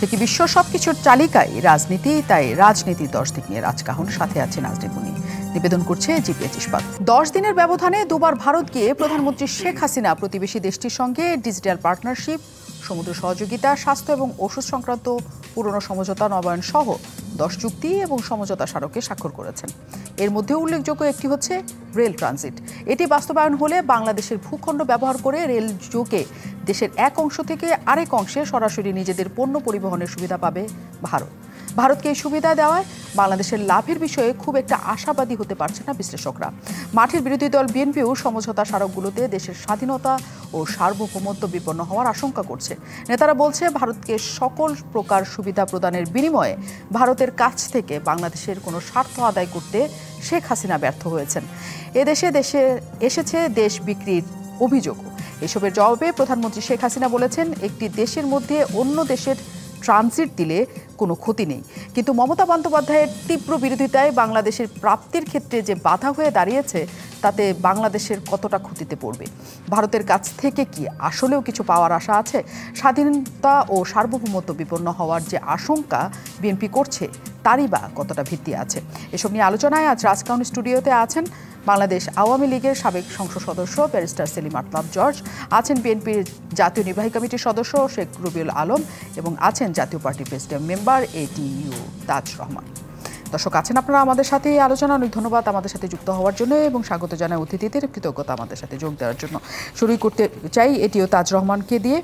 দেখি বিশ্ব সবকিছুর চালিকায় রাজনীতি, তাই রাজনীতির 10 দিক নিয়ে রাজকাহন। সাথে আছে নাজরিন মুনি। নিবেদন করছে জিপিএচ ইস্পাত। 10 দিনের ব্যবধানে দুবার ভারত গিয়ে প্রধানমন্ত্রী শেখ হাসিনা প্রতিবেশী দেশটির সঙ্গে ডিজিটাল পার্টনারশিপ, সমুদ্র সহযোগিতা, স্বাস্থ্য এবং ওষুধ সংক্রান্ত পুরনো সমঝোতা নবায়ন সহ 10 চুক্তি এবং সমঝোতা স্মারকে স্বাক্ষর করেছেন। এর মধ্যে উল্লেখযোগ্য একটি হচ্ছে রেল ট্রানজিট। এটি বাস্তবায়ন হলে বাংলাদেশের ভূখণ্ড ব্যবহার করে রেল যোগে দেশের এক অংশ থেকে আরেক অংশে সরাসরি নিজেদের পণ্য পরিবহনের সুবিধা পাবে ভারত। ভারতকে এই সুবিধা দেওয়ায় বাংলাদেশের লাভের বিষয়ে খুব একটা আশাবাদী হতে পারছে না বিশ্লেষকরা। মাঠের বিরোধী দল বিএনপিও সমঝোতা স্মারকগুলোতে দেশের স্বাধীনতা ও সার্বভৌমত্ব বিপন্ন হওয়ার আশঙ্কা করছে। নেতারা বলছে, ভারতকে সকল প্রকার সুবিধা প্রদানের বিনিময়ে ভারতের কাছ থেকে বাংলাদেশের কোনো স্বার্থ আদায় করতে শেখ হাসিনা ব্যর্থ হয়েছেন। দেশে এসেছে দেশ বিক্রির অভিযোগও। এসবের জবাবে প্রধানমন্ত্রী শেখ হাসিনা বলেছেন, একটি দেশের মধ্যে অন্য দেশের ট্রানজিট দিলে কোনো ক্ষতি নেই, কিন্তু মমতা বন্দ্যোপাধ্যায়ের তীব্র বিরোধিতায় বাংলাদেশের প্রাপ্তির ক্ষেত্রে যে বাধা হয়ে দাঁড়িয়েছে, তাতে বাংলাদেশের কতটা ক্ষতিতে পড়বে? ভারতের কাছ থেকে কি আসলেও কিছু পাওয়ার আশা আছে? স্বাধীনতা ও সার্বভৌমত্ব বিপন্ন হওয়ার যে আশঙ্কা বিএনপি করছে, তারই বা কতটা ভিত্তি আছে? এসব নিয়ে আলোচনায় আজ রাজকাহন স্টুডিওতে আছেন বাংলাদেশ আওয়ামী লীগের সাবেক সংসদ সদস্য ব্যারিস্টার সেলিম আতলাব জর্জ, আছেন বিএনপির জাতীয় নির্বাহী কমিটির সদস্য শেখ রবিউল আলম এবং আছেন জাতীয় পার্টির প্রেসিডিয়াম মেম্বার এটিইউ তাজ রহমান। দর্শক আছেন আপনারা আমাদের সাথে এই আলোচনা। অনেক ধন্যবাদ আমাদের সাথে যুক্ত হওয়ার জন্য এবং স্বাগত জানাই অতিথিদের, কৃতজ্ঞতা আমাদের সাথে যোগ দেওয়ার জন্য। শুরুই করতে চাই এটিইউ তাজ রহমানকে দিয়ে।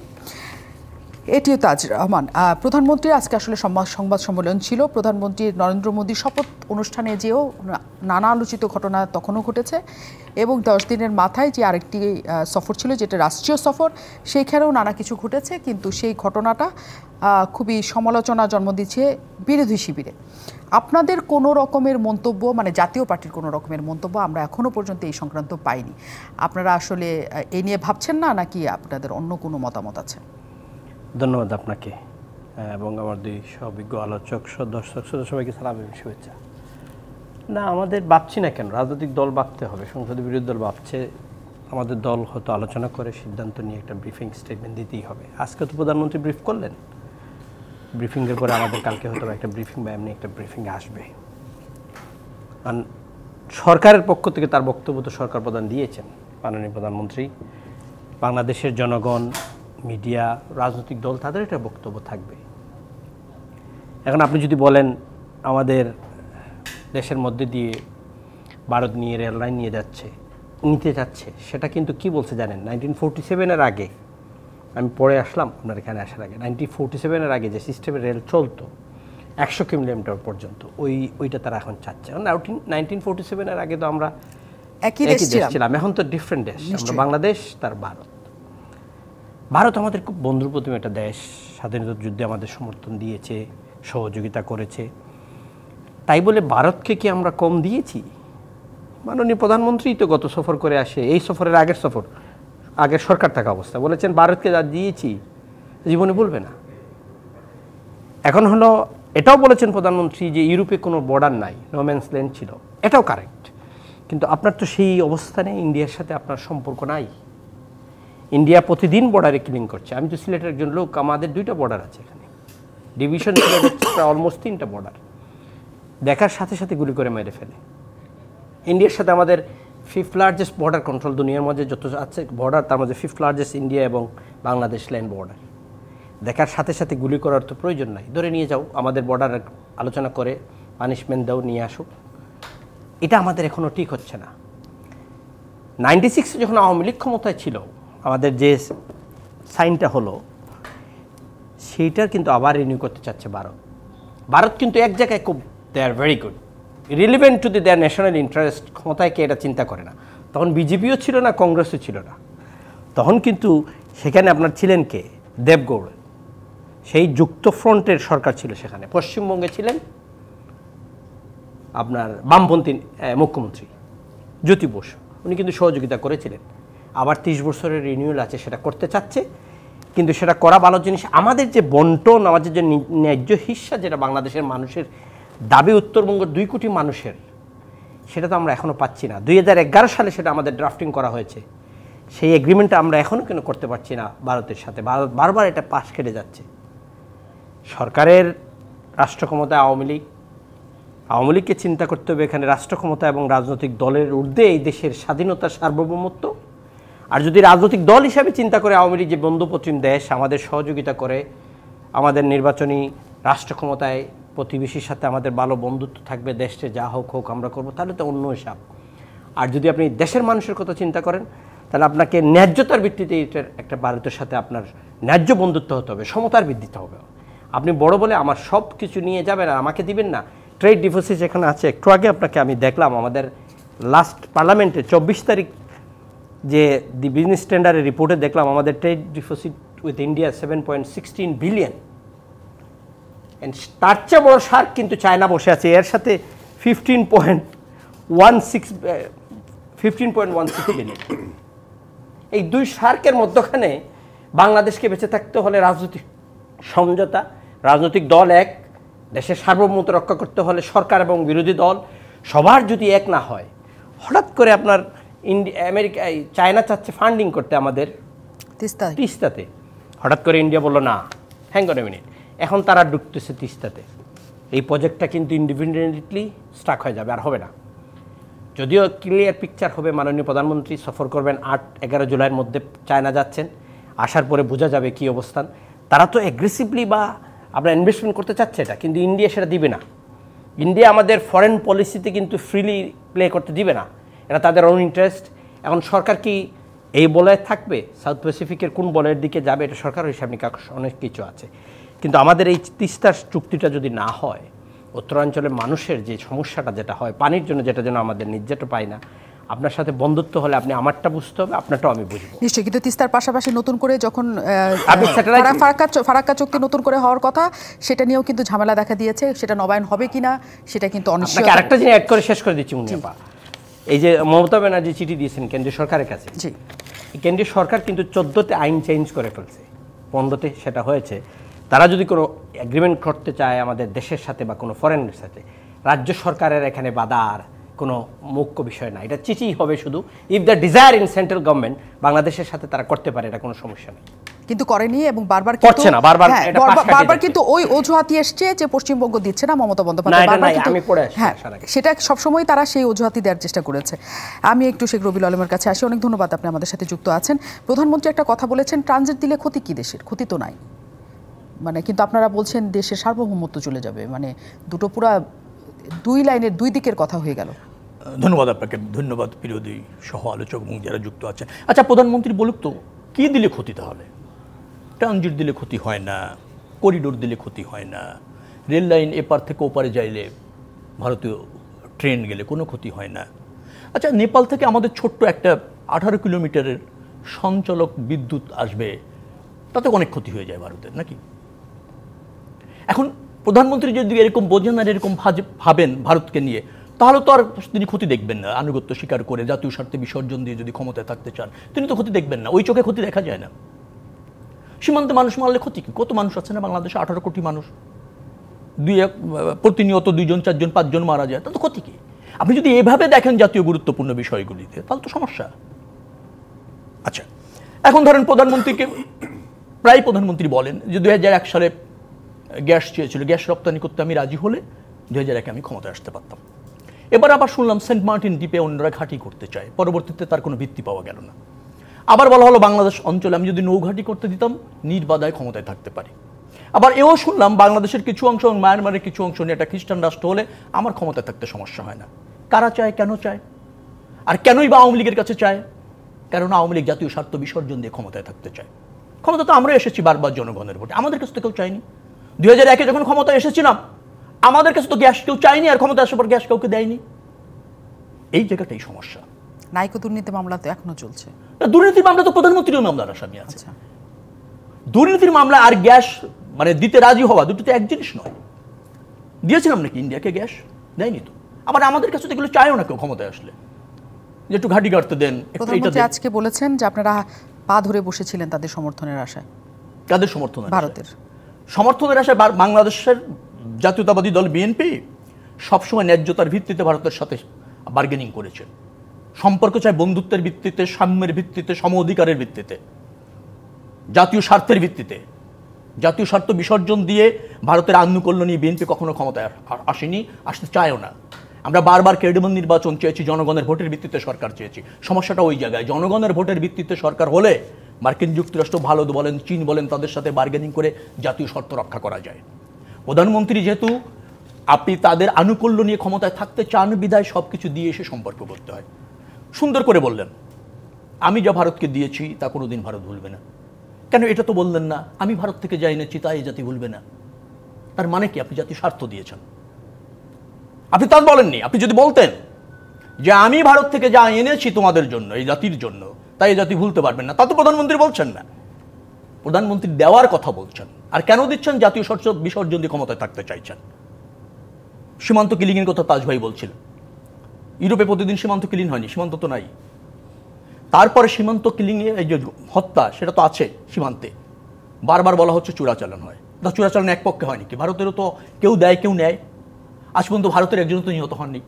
এটিইউ তাজ রহমান, প্রধানমন্ত্রীর আজকে আসলে সংবাদ সম্মেলন ছিল। প্রধানমন্ত্রী নরেন্দ্র মোদীর শপথ অনুষ্ঠানে যেও নানা আলোচিত ঘটনা তখনও ঘটেছে এবং 10 দিনের মাথায় যে আরেকটি সফর ছিল, যেটা রাষ্ট্রীয় সফর, সেইখানেও নানা কিছু ঘটেছে। কিন্তু সেই ঘটনাটা খুবই সমালোচনা জন্ম দিচ্ছে বিরোধী শিবিরে। আপনাদের কোনো রকমের মন্তব্য, মানে জাতীয় পার্টির কোনো রকমের মন্তব্য আমরা এখনও পর্যন্ত এই সংক্রান্ত পাইনি। আপনারা আসলে এই নিয়ে ভাবছেন না, নাকি আপনাদের অন্য কোনো মতামত আছে? ধন্যবাদ আপনাকে এবং আমার দুই সবিজ্ঞ আলোচক দর্শক সবাইকে সালাম এবং শুভেচ্ছা। না, আমাদের ভাবছি না কেন, রাজনৈতিক দল ভাবতে হবে, সংসদীয় বিরোধী দল ভাবছে, আমাদের দল হয়তো আলোচনা করে সিদ্ধান্ত নিয়ে একটা ব্রিফিং স্টেটমেন্ট দিতেই হবে। আজকে তো প্রধানমন্ত্রী ব্রিফ করলেন, ব্রিফিংয়ের পরে আমাদের কালকে হয়তো একটা ব্রিফিং বা এমনি একটা ব্রিফিং আসবে। আর সরকারের পক্ষ থেকে তার বক্তব্য তো সরকার প্রধান দিয়েছেন, মাননীয় প্রধানমন্ত্রী। বাংলাদেশের জনগণ, মিডিয়া, রাজনৈতিক দল, তাদের একটা বক্তব্য থাকবে। এখন আপনি যদি বলেন আমাদের দেশের মধ্যে দিয়ে ভারত নিয়ে রেল লাইন নিতে যাচ্ছে, সেটা কিন্তু কি বলছে জানেন? 1947-এর আগে, আমি পরে আসলাম আপনার এখানে আসার আগে, 1947-এর আগে যে সিস্টেমের রেল চলতো 100 কিলোমিটার পর্যন্ত, ওইটা তারা এখন চাচ্ছে। 1947-এর আগে তো আমরা একই দেশ ছিলাম, এখন তো ডিফারেন্ট দেশ। আমরা বাংলাদেশ, তার ভারত আমাদের খুব বন্ধুপ্রতিম একটা দেশ, স্বাধীনতা যুদ্ধে আমাদের সমর্থন দিয়েছে, সহযোগিতা করেছে। তাই বলে ভারতকে কি আমরা কম দিয়েছি? মাননীয় প্রধানমন্ত্রী তো গত সফর করে আসে, এই সফরের আগের সরকার থাকা অবস্থা বলেছেন ভারতকে যা দিয়েছি জীবনে বলবে না। এখন হলো এটাও বলেছেন প্রধানমন্ত্রী যে ইউরোপে কোনো বর্ডার নাই, নো ম্যানস ল্যান্ড ছিল, এটাও কারেক্ট। কিন্তু আপনার তো সেই অবস্থানে ইন্ডিয়ার সাথে আপনার সম্পর্ক নাই। ইন্ডিয়া প্রতিদিন বর্ডারে কিলিং করছে। আমি তো সিলেটের একজন লোক, আমাদের 2টা বর্ডার আছে এখানে, ডিভিশন সিলেট হচ্ছে অলমোস্ট 3টা বর্ডার। দেখার সাথে সাথে গুলি করে মেরে ফেলে। ইন্ডিয়ার সাথে আমাদের 5th লার্জেস্ট বর্ডার কন্ট্রোল, দুনিয়ার মধ্যে যত আছে বর্ডার, তার মধ্যে 5th লার্জেস্ট ইন্ডিয়া এবং বাংলাদেশ ল্যান্ড বর্ডার। দেখার সাথে সাথে গুলি করার তো প্রয়োজন নাই, ধরে নিয়ে যাও, আমাদের বর্ডার আলোচনা করে পানিশমেন্ট দাও, নিয়ে আসো। এটা আমাদের এখনও ঠিক হচ্ছে না। 96-এ যখন আওয়ামী লীগ ক্ষমতায় ছিল, আমাদের যে সাইনটা হলো সেইটার কিন্তু আবার রিনিউ করতে চাচ্ছে ভারত কিন্তু এক জায়গায় খুব, they are very good, relevant to their national interest. ক্ষমতায় কে এটা চিন্তা করে না। তখন বিজেপিও ছিল না, কংগ্রেসও ছিল না। তখন কিন্তু সেখানে আপনার ছিলেন কে? দেবগৌড়, সেই যুক্ত ফ্রন্টের সরকার ছিল সেখানে। পশ্চিমবঙ্গে ছিলেন আপনার বামপন্থী মুখ্যমন্ত্রী জ্যোতি বসু, উনি কিন্তু সহযোগিতা করেছিলেন। আবার 30 বছরের রিনিউয়াল আছে, সেটা করতে চাচ্ছে, কিন্তু সেটা করা ভালো জিনিস। আমাদের যে বন্টন, আমাদের যে ন্যায্য হিস্সা, যেটা বাংলাদেশের মানুষের দাবি, উত্তরবঙ্গের 2 কোটি মানুষের, সেটা তো আমরা এখনও পাচ্ছি না। 2011 সালে সেটা আমাদের ড্রাফটিং করা হয়েছে, সেই এগ্রিমেন্টটা আমরা এখনও কেন করতে পারছি না ভারতের সাথে। ভারত বারবার এটা পাশ কেটে যাচ্ছে। সরকারের রাষ্ট্র ক্ষমতায় আওয়ামী লীগকে চিন্তা করতে হবে এখানে রাষ্ট্র ক্ষমতা এবং রাজনৈতিক দলের ঊর্ধ্বে এই দেশের স্বাধীনতার সার্বভৌমত্ব। আর যদি রাজনৈতিক দল হিসাবে চিন্তা করে আওয়ামী লীগ যে বন্ধুপ্রতিম দেশ আমাদের সহযোগিতা করে, আমাদের নির্বাচনী রাষ্ট্র ক্ষমতায় প্রতিবেশীর সাথে আমাদের ভালো বন্ধুত্ব থাকবে, দেশে যা হোক আমরা করব, তাহলে তো অন্য হিসাব। আর যদি আপনি দেশের মানুষের কথা চিন্তা করেন তাহলে আপনাকে ন্যায্যতার ভিত্তিতে এটার একটা ভারতের সাথে আপনার ন্যায্য বন্ধুত্ব হতে হবে, সমতার ভিত্তিতে হবে। আপনি বড় বলে আমার সব কিছু নিয়ে যাবেন আর আমাকে দিবেন না। ট্রেড ডিফিসিট যেখানে আছে, একটু আগে আপনাকে আমি দেখলাম আমাদের লাস্ট পার্লামেন্টে 24 তারিখ যে দি বিজনেস স্ট্যান্ডার্ডের রিপোর্টে দেখলাম আমাদের trade deficit with India 7.16 billion. তার চেয়ে বড় শার্ক কিন্তু চায়না বসে আছে, এর সাথে 15.16 বিলিয়ন। এই দুই শার্কের মধ্যখানে বাংলাদেশকে বেঁচে থাকতে হলে রাজনৈতিক সমঝোতা, রাজনৈতিক দল এক, দেশের সার্বভৌমত্ব রক্ষা করতে হলে সরকার এবং বিরোধী দল সবার যদি এক না হয়, হঠাৎ করে আপনার চায়না চাচ্ছে ফান্ডিং করতে আমাদের তিস্তাতে, হঠাৎ করে ইন্ডিয়া বলল না, হ্যাং অন এ মিনিট, এখন তারা ঢুকতেছে তিস্তাতে। এই প্রজেক্টটা কিন্তু ইন্ডিপেন্ডেন্টলি স্টাক হয়ে যাবে, আর হবে না। যদিও ক্লিয়ার পিকচার হবে, মাননীয় প্রধানমন্ত্রী সফর করবেন 8-11 জুলাইয়ের মধ্যে চায়না যাচ্ছেন, আসার পরে বোঝা যাবে কি অবস্থান। তারা তো অ্যাগ্রেসিভলি বা আপনার ইনভেস্টমেন্ট করতে চাচ্ছে এটা, কিন্তু ইন্ডিয়া সেটা দিবে না। ইন্ডিয়া আমাদের ফরেন পলিসিতে কিন্তু ফ্রিলি প্লে করতে দিবে না, এটা তাদের ওন ইন্টারেস্ট। এখন সরকার কি এই বলয়ে থাকবে, সাউথ প্যাসিফিকের কোন বলয়ের দিকে যাবে, এটা সরকারের হিসাব নিকাশ অনেক কিছু আছে। কিন্তু আমাদের এই তিস্তার চুক্তিটা যদি না হয়, উত্তরাঞ্চলের মানুষের যে সমস্যাটা যেটা হয় পানির জন্য, যেটা যেন আমাদের নির্যাতন পাই না, আপনার সাথে বন্ধুত্ব হলে আপনি আমারটা বুঝতে হবে, আপনারটাও আমি বুঝবো নিশ্চয়ই। কিন্তু তিস্তার পাশাপাশি নতুন করে যখন স্যাটেলাইট ফারাক্কা চুক্তি নতুন করে হওয়ার কথা, সেটা নিয়েও কিন্তু ঝামেলা দেখা দিয়েছে। সেটা নবায়ন হবে কিনা সেটা কিন্তু অনিশ্চিত। আরেকটা জিনিস অ্যাড করে শেষ করে দিচ্ছি মুনিয়াপা, এই যে মমতা ব্যানার্জি চিঠি দিয়েছেন কেন্দ্রীয় সরকারের কাছে, কেন্দ্রীয় সরকার কিন্তু 14তে আইন চেঞ্জ করে ফেলছে, 15তে সেটা হয়েছে। তারা যদি কোনো এগ্রিমেন্ট করতে চায় আমাদের দেশের সাথে বা কোনো ফরেনের সাথে, রাজ্য সরকারের এখানে বাধার কোনো মুখ্য বিষয় না, এটা চিঠি হবে শুধু। If the desire in central government, বাংলাদেশের সাথে তারা করতে পারে, এটা কোনো সমস্যা নেই, কিন্তু করেনি এবং বারবার করছে না, বারবার কিন্তু ওই অজুহাতই এসছে যে পশ্চিমবঙ্গ দিচ্ছে না, মমতা বন্দ্যোপাধ্যায় সেটা সবসময় তারা সেই অজুহাতই দেওয়ার চেষ্টা করেছে। আমি একটু শেখ রবিউল আলমের কাছে আসি। অনেক ধন্যবাদ, আপনি আমাদের সাথে যুক্ত আছেন। প্রধানমন্ত্রী একটা কথা বলেছেন, ট্রানজিট দিলে ক্ষতি কি দেশের? ক্ষতি তো নাই, মানে কিন্তু আপনারা বলছেন দেশের সার্বভৌমত্ব চলে যাবে, মানে দুটো পুরা দুই লাইনের দুই দিকের কথা হয়ে গেল। ধন্যবাদ আপনাকে, ধন্যবাদ বিরোধী সহ আলোচক এবং যারা যুক্ত আছেন। আচ্ছা, প্রধানমন্ত্রী বলুক তো কি দিলে ক্ষতি? তাহলে ট্রানজিট দিলে ক্ষতি হয় না, করিডোর দিলে ক্ষতি হয় না, রেল লাইন এপার থেকে ওপারে যাইলে, ভারতীয় ট্রেন গেলে কোনো ক্ষতি হয় না। আচ্ছা, নেপাল থেকে আমাদের ছোট্ট একটা 18 কিলোমিটারের সঞ্চালক বিদ্যুৎ আসবে, তাতে অনেক ক্ষতি হয়ে যায় ভারতের, নাকি? এখন প্রধানমন্ত্রী যদি এরকম বোঝেন আর এরকম ভাবেন ভারতকে নিয়ে, তাহলে তো আর তিনি ক্ষতি দেখবেন না। আনুগত্য স্বীকার করে জাতীয় স্বার্থে বিসর্জন দিয়ে যদি ক্ষমতায় থাকতে চান, তিনি তো ক্ষতি দেখবেন না। ওই চোখে ক্ষতি দেখা যায় না। সীমান্তে মানুষ মারলে ক্ষতি কি? কত মানুষ আছে না বাংলাদেশে, 18 কোটি মানুষ, প্রতিনিয়ত 2জন 4জন 5জন মারা যায়, তাহলে তো ক্ষতি কি? আপনি যদি এভাবে দেখেন জাতীয় গুরুত্বপূর্ণ বিষয়গুলিতে, তাহলে তো সমস্যা। আচ্ছা, এখন ধরেন প্রধানমন্ত্রীকে, প্রায় প্রধানমন্ত্রী বলেন যে 2001 সালে গ্যাস চেয়েছিল, গ্যাস রপ্তানি করতে আমি রাজি হলে 2001-এ আমি ক্ষমতায় আসতে পারতাম। এবার আবার শুনলাম সেন্ট মার্টিন দ্বীপে অন্যরা ঘাঁটি করতে চায়, পরবর্তীতে তার কোনো ভিত্তি পাওয়া গেল না। আবার বলা হলো বাংলাদেশ অঞ্চলে আমি যদি নৌঘাঁটি করতে দিতাম নির্বাধায় ক্ষমতায় থাকতে পারি। আবার এও শুনলাম বাংলাদেশের কিছু অংশ এবং মায়ানমারের কিছু অংশ নিয়ে একটা খ্রিস্টান রাষ্ট্র হলে আমার ক্ষমতায় থাকতে সমস্যা হয় না। কারা চায়, কেন চায়, আর কেনই বা আওয়ামী লীগের কাছে চায়? কারণ আওয়ামী লীগ জাতীয় স্বার্থ বিসর্জন দিয়ে ক্ষমতায় থাকতে চায়। ক্ষমতা তো আমরা এসেছি বারবার জনগণের ভোটে, আমাদের কাছে তো কেউ চায়নি। 2001-এ যখন ক্ষমতায় এসেছিলাম আমাদের কাছে তো গ্যাস কেউ চায়নি, আর ক্ষমতা আসার পর গ্যাস কাউকে দেয়নি। এই জায়গাটাই সমস্যা। নাইকো দুর্নীতি মামলা তো এখনো চলছে। দুর্নীতির মামলা তো প্রধানমন্ত্রীর মামলার আসামি আছে। দুর্নীতির মামলা আর গ্যাস মানে দিতে রাজি হওয়া দুটো তো এক জিনিস নয়। দিয়েছিলাম নাকি ইন্ডিয়াকে গ্যাস? দেয়নি তো। আবার আমাদের কাছে তো এগুলো চায়ও না কেউ ক্ষমতায় আসলে, যে একটু ঘাটি কাটতে দেন। প্রধানমন্ত্রী আজকে বলেছেন যে আপনারা পা ধরে বসেছিলেন তাদের সমর্থনের আশায়। কাদের সমর্থন? ভারতের সমর্থনের আশায়। বাংলাদেশের জাতীয়তাবাদী দল বিএনপি সবসময় ন্যায্যতার ভিত্তিতে ভারতের সাথে বার্গেনিং করেছে। সম্পর্ক চাই বন্ধুত্বের ভিত্তিতে, সাম্যের ভিত্তিতে, সম অধিকারের ভিত্তিতে, জাতীয় স্বার্থের ভিত্তিতে। জাতীয় স্বার্থ বিসর্জন দিয়ে ভারতের আনুকূল্য নিয়ে বিএনপি কখনো ক্ষমতায় আসেনি, আসতে চায়ও না। আমরা বারবার ক্রেডিবল নির্বাচন চেয়েছি, জনগণের ভোটের ভিত্তিতে সরকার চেয়েছি। সমস্যাটা ওই জায়গায়, জনগণের ভোটের ভিত্তিতে সরকার হলে মার্কিন যুক্তরাষ্ট্র, ভারত বলেন, চীন বলেন, তাদের সাথে বার্গেনিং করে জাতীয় স্বার্থ রক্ষা করা যায়। প্রধানমন্ত্রী যেহেতু আপনি তাদের আনুকূল্য নিয়ে ক্ষমতায় থাকতে চান, বিধায় সব কিছু দিয়ে এসে সম্পর্ক করতে হয়। সুন্দর করে বললেন, আমি যা ভারতকে দিয়েছি তা কোনোদিন ভারত ভুলবে না। কেন এটা তো বললেন না, আমি ভারত থেকে যা এনেছি তা এই জাতি ভুলবে না? তার মানে কি আপনি জাতীয় স্বার্থ দিয়েছেন? আপনি তা বলেননি। আপনি যদি বলতেন যে আমি ভারত থেকে যা এনেছি তোমাদের জন্য, এই জাতির জন্য, তাই এই জাতি ভুলতে পারবেন না, তা তো প্রধানমন্ত্রী বলছেন না। প্রধানমন্ত্রী দেওয়ার কথা বলছেন। আর কেন দিচ্ছেন? জাতীয় স্বার্থ বিসর্জন দিয়ে ক্ষমতায় থাকতে চাইছেন। সীমান্ত কিলিংয়ের কথা তাজ ভাই বলছিলেন। ইউরোপে প্রতিদিন সীমান্ত কিলিং হয়নি, সীমান্ত তো নাই। তারপরে সীমান্ত কিলিংয়ে এই যে হত্যা, সেটা তো আছে সীমান্তে। বারবার বলা হচ্ছে চোরাচালান হয়। তা চোরাচালান এক পক্ষে হয়নি কি? ভারতেরও তো কেউ দেয় কেউ নেয়। আজ পর্যন্ত ভারতের একজন তো নিহত হননি।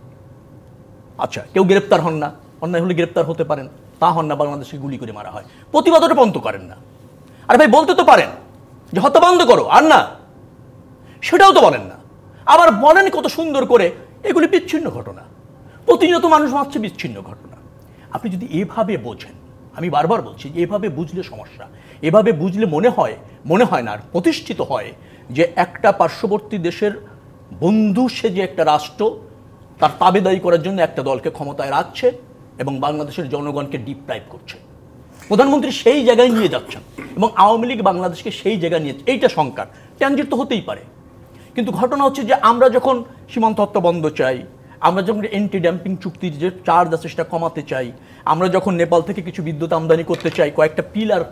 আচ্ছা, কেউ গ্রেপ্তার হন না, অন্যায় হলে গ্রেপ্তার হতে পারেন, তা হন না, বাংলাদেশকে গুলি করে মারা হয়। প্রতিবাদটা বন্ধ করেন না। আরে ভাই, বলতে তো পারেন যে হত্যা বন্ধ করো, আর না, সেটাও তো বলেন না। আবার বলেন কত সুন্দর করে এগুলি বিচ্ছিন্ন ঘটনা, প্রতিনিয়ত মানুষ মারছে, বিচ্ছিন্ন ঘটনা। আপনি যদি এভাবে বোঝেন, আমি বারবার বলছি, এভাবে বুঝলে সমস্যা। এভাবে বুঝলে মনে হয় না, আর প্রতিষ্ঠিত হয় যে একটা পার্শ্ববর্তী দেশের বন্ধু সে যে একটা রাষ্ট্র, তার তাবেদারি করার জন্য একটা দলকে ক্ষমতায় রাখছে এবং বাংলাদেশের জনগণকে ডিপ্রাইভ করছে। প্রধানমন্ত্রী সেই জায়গায় নিয়ে যাচ্ছেন এবং আওয়ামী লীগ বাংলাদেশকে সেই জায়গায় নিয়ে, এইটা শঙ্কার। ট্রানজিট তো হতেই পারে, কিন্তু ঘটনা হচ্ছে যে আমরা যখন সীমান্ত হত্যা বন্ধ চাই, আমরা যখন অ্যান্টি ড্যাম্পিং চুক্তির যে চার্জ আছে সেটা কমাতে চাই, আমরা যখন নেপাল থেকে কিছু বিদ্যুৎ আমদানি করতে চাই, কয়েকটা পিলার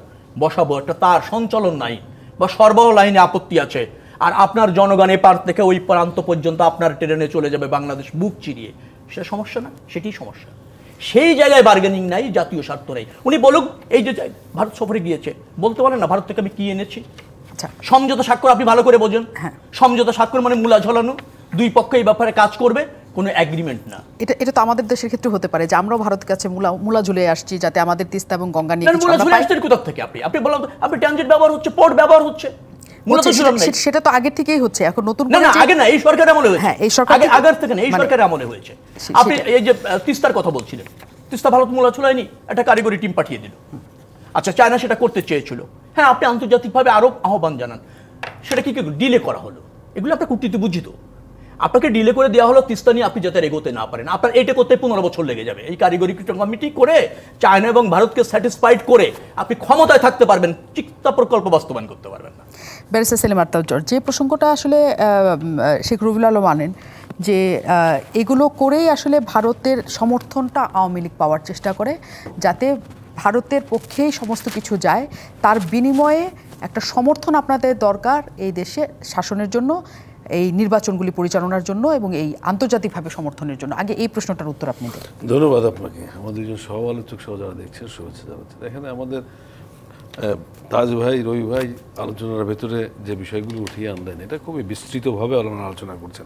বসাবো, একটা তার সঞ্চালন লাইন বা সরবরাহ লাইনে আপত্তি আছে, আর আপনার জনগণ এপার থেকে ওই প্রান্ত পর্যন্ত আপনার ট্রেনে চলে যাবে বাংলাদেশ বুক চিরিয়ে, সেটা সমস্যা না? সেটাই সমস্যা। সেই জায়গায় বার্গেনিং নাই, জাতীয় স্বার্থ নেই। উনি বলুক, এই যে ভারত সফরে গিয়েছে, বলতে পারেন না ভারত থেকে আমি কি এনেছি? সমঝোতা স্বাক্ষর আপনি ভালো করে বোঝেন। সমঝোতা স্বাক্ষর মানে মূলা ঝোলানো, দুই পক্ষ এই ব্যাপারে কাজ করবে, কোনো এগ্রিমেন্ট না। এটা তো আমাদের দেশের ক্ষেত্রে হতে পারে যে আমরাও ভারতের কাছে মূলা ঝুলে আসছি, যাতে আমাদের তিস্তা এবং গঙ্গা নিয়ে মূলা ঝুলে আসছেন কোথা থেকে? আপনি বলেন, আপনি ট্রানজিট ব্যবহার হচ্ছে, পোর্ট ব্যবহার হচ্ছে, সেটা তো আগে থেকেই হচ্ছে, এখন নতুন না, আগে না, এই সরকার আমলে হয়েছে। হ্যাঁ, এই সরকার আগের থেকে না, এই সরকারের আমলে হয়েছে। আপনি এই যে তিস্তার কথা বলছিলেন, তিস্তা ভারত মূলা ঝুলায়নি, একটা কারিগরি টিম পাঠিয়ে দিল। আচ্ছা, চায়না সেটা করতে চেয়েছিল, হ্যাঁ, আপনি আন্তর্জাতিকভাবে আরো আহ্বান জানান, সেটা কি ডিলে করা হলো? এগুলো আপনার কূটনীতি বুঝিত। আপনাকে ডিলে করে দেওয়া হলো তিস্তা নিয়ে, আপনি যাতে এগোতে না পারেন। আপনার এটা করতে 15 বছর লেগে যাবে। এই কারিগরি কমিটি করে চায়না এবং ভারতকে স্যাটিসফাইড করে আপনি ক্ষমতায় থাকতে পারবেন, চিন্তা প্রকল্প বাস্তবায়ন করতে পারবেন না। ব্যারিস্টার সেলিম আর্তাউজ্জর, যে প্রসঙ্গটা আসলে শেখ রুহুল আলম মানেন যে এগুলো করেই আসলে ভারতের সমর্থনটা আওয়ামী লীগ পাওয়ার চেষ্টা করে, যাতে ভারতের পক্ষেই সমস্ত কিছু যায়, তার বিনিময়ে একটা সমর্থন আপনাদের দরকার এই দেশে শাসনের জন্য, এই নির্বাচনগুলি পরিচালনার জন্য এবং এই আন্তর্জাতিকভাবে সমর্থনের জন্য। আগে এই প্রশ্নটার উত্তর আপনি দেন। ধন্যবাদ আপনাকে। আমাদের একজন সহ আলোচক সহ যারা দেখছেন, শুভেচ্ছা জানাচ্ছি। এখানে আমাদের তাজ ভাই, রবি ভাই আলোচনার ভেতরে যে বিষয়গুলো উঠিয়ে আনলেন, এটা খুবই বিস্তৃতভাবে আলোচনা করছেন।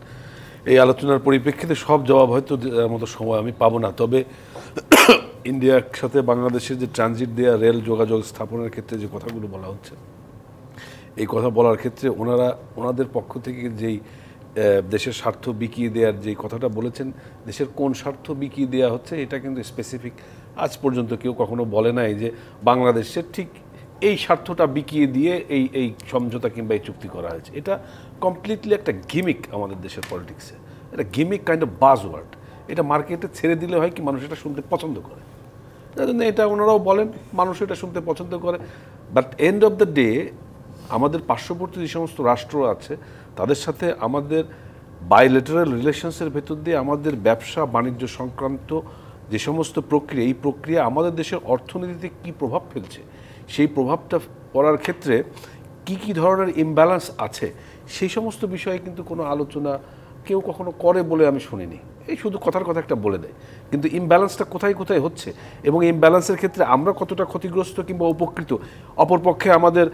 এই আলোচনার পরিপ্রেক্ষিতে সব জবাব হয়তো দেওয়ার মতো সময় আমি পাবো না, তবে ইন্ডিয়ার সাথে বাংলাদেশের যে ট্রানজিট দেওয়া রেল যোগাযোগ স্থাপনের ক্ষেত্রে যে কথাগুলো বলা হচ্ছে, এই কথা বলার ক্ষেত্রে ওনাদের পক্ষ থেকে যেই দেশের স্বার্থ বিকিয়ে দেওয়ার যে কথাটা বলেছেন, দেশের কোন স্বার্থ বিকিয়ে দেওয়া হচ্ছে এটা কিন্তু স্পেসিফিক আজ পর্যন্ত কেউ কখনো বলে নাই যে বাংলাদেশের ঠিক এই স্বার্থটা বিকিয়ে দিয়ে এই সমঝোতা কিংবা এই চুক্তি করা হয়েছে। এটা কমপ্লিটলি একটা গিমিক আমাদের দেশের পলিটিক্সে, এটা গিমিক কাইন্ড অফ বাজওয়ার্ড। এটা মার্কেটে ছেড়ে দিলে হয় কি, মানুষ এটা শুনতে পছন্দ করে, যার জন্য এটা ওনারাও বলেন, মানুষ এটা শুনতে পছন্দ করে। But end of the day আমাদের পার্শ্ববর্তী যে সমস্ত রাষ্ট্র আছে তাদের সাথে আমাদের বাইলেটারাল রিলেশনসের ভেতর দিয়ে আমাদের ব্যবসা বাণিজ্য সংক্রান্ত যে সমস্ত প্রক্রিয়া, এই প্রক্রিয়া আমাদের দেশের অর্থনীতিতে কী প্রভাব ফেলছে, সেই প্রভাবটা পড়ার ক্ষেত্রে কি ধরনের ইমব্যালেন্স আছে, সেই সমস্ত বিষয়ে কিন্তু কোনো আলোচনা কেউ কখনো করে বলে আমি শুনিনি। এই শুধু কথার কথা একটা বলে দেয়, কিন্তু ইমব্যালেন্সটা কোথায় কোথায় হচ্ছে এবং ইমব্যালেন্সের ক্ষেত্রে আমরা কতটা ক্ষতিগ্রস্ত কিংবা উপকৃত, অপরপক্ষে আমাদের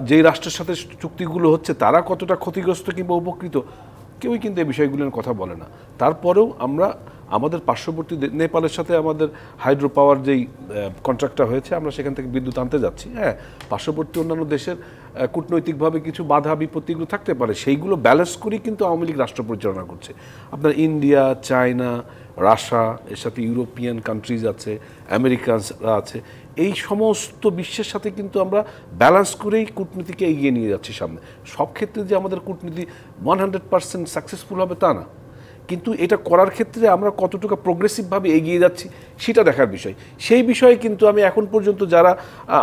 যেই রাষ্ট্রের সাথে চুক্তিগুলো হচ্ছে তারা কতটা ক্ষতিগ্রস্ত কিংবা উপকৃত, কেউই কিন্তু এই বিষয়গুলোর কথা বলে না। তারপরেও আমরা আমাদের পার্শ্ববর্তী নেপালের সাথে আমাদের হাইড্রো পাওয়ার যেই কন্ট্রাক্টটা হয়েছে, আমরা সেখান থেকে বিদ্যুৎ আনতে যাচ্ছি। হ্যাঁ, পার্শ্ববর্তী অন্যান্য দেশের কূটনৈতিকভাবে কিছু বাধা বিপত্তিগুলো থাকতে পারে, সেইগুলো ব্যালেন্স করেই কিন্তু আওয়ামী লীগ রাষ্ট্র পরিচালনা করছে। আপনার ইন্ডিয়া, চায়না, রাশিয়া, এর সাথে ইউরোপিয়ান কান্ট্রিজ আছে, আমেরিকানরা আছে, এই সমস্ত বিশ্বের সাথে কিন্তু আমরা ব্যালেন্স করেই কূটনীতিকে এগিয়ে নিয়ে যাচ্ছি সামনে। সব ক্ষেত্রে যে আমাদের কূটনীতি 100% সাকসেসফুল হবে তা না, কিন্তু এটা করার ক্ষেত্রে আমরা কতটুকু প্রোগ্রেসিভভাবে এগিয়ে যাচ্ছি সেটা দেখার বিষয়। সেই বিষয়ে কিন্তু আমি এখন পর্যন্ত যারা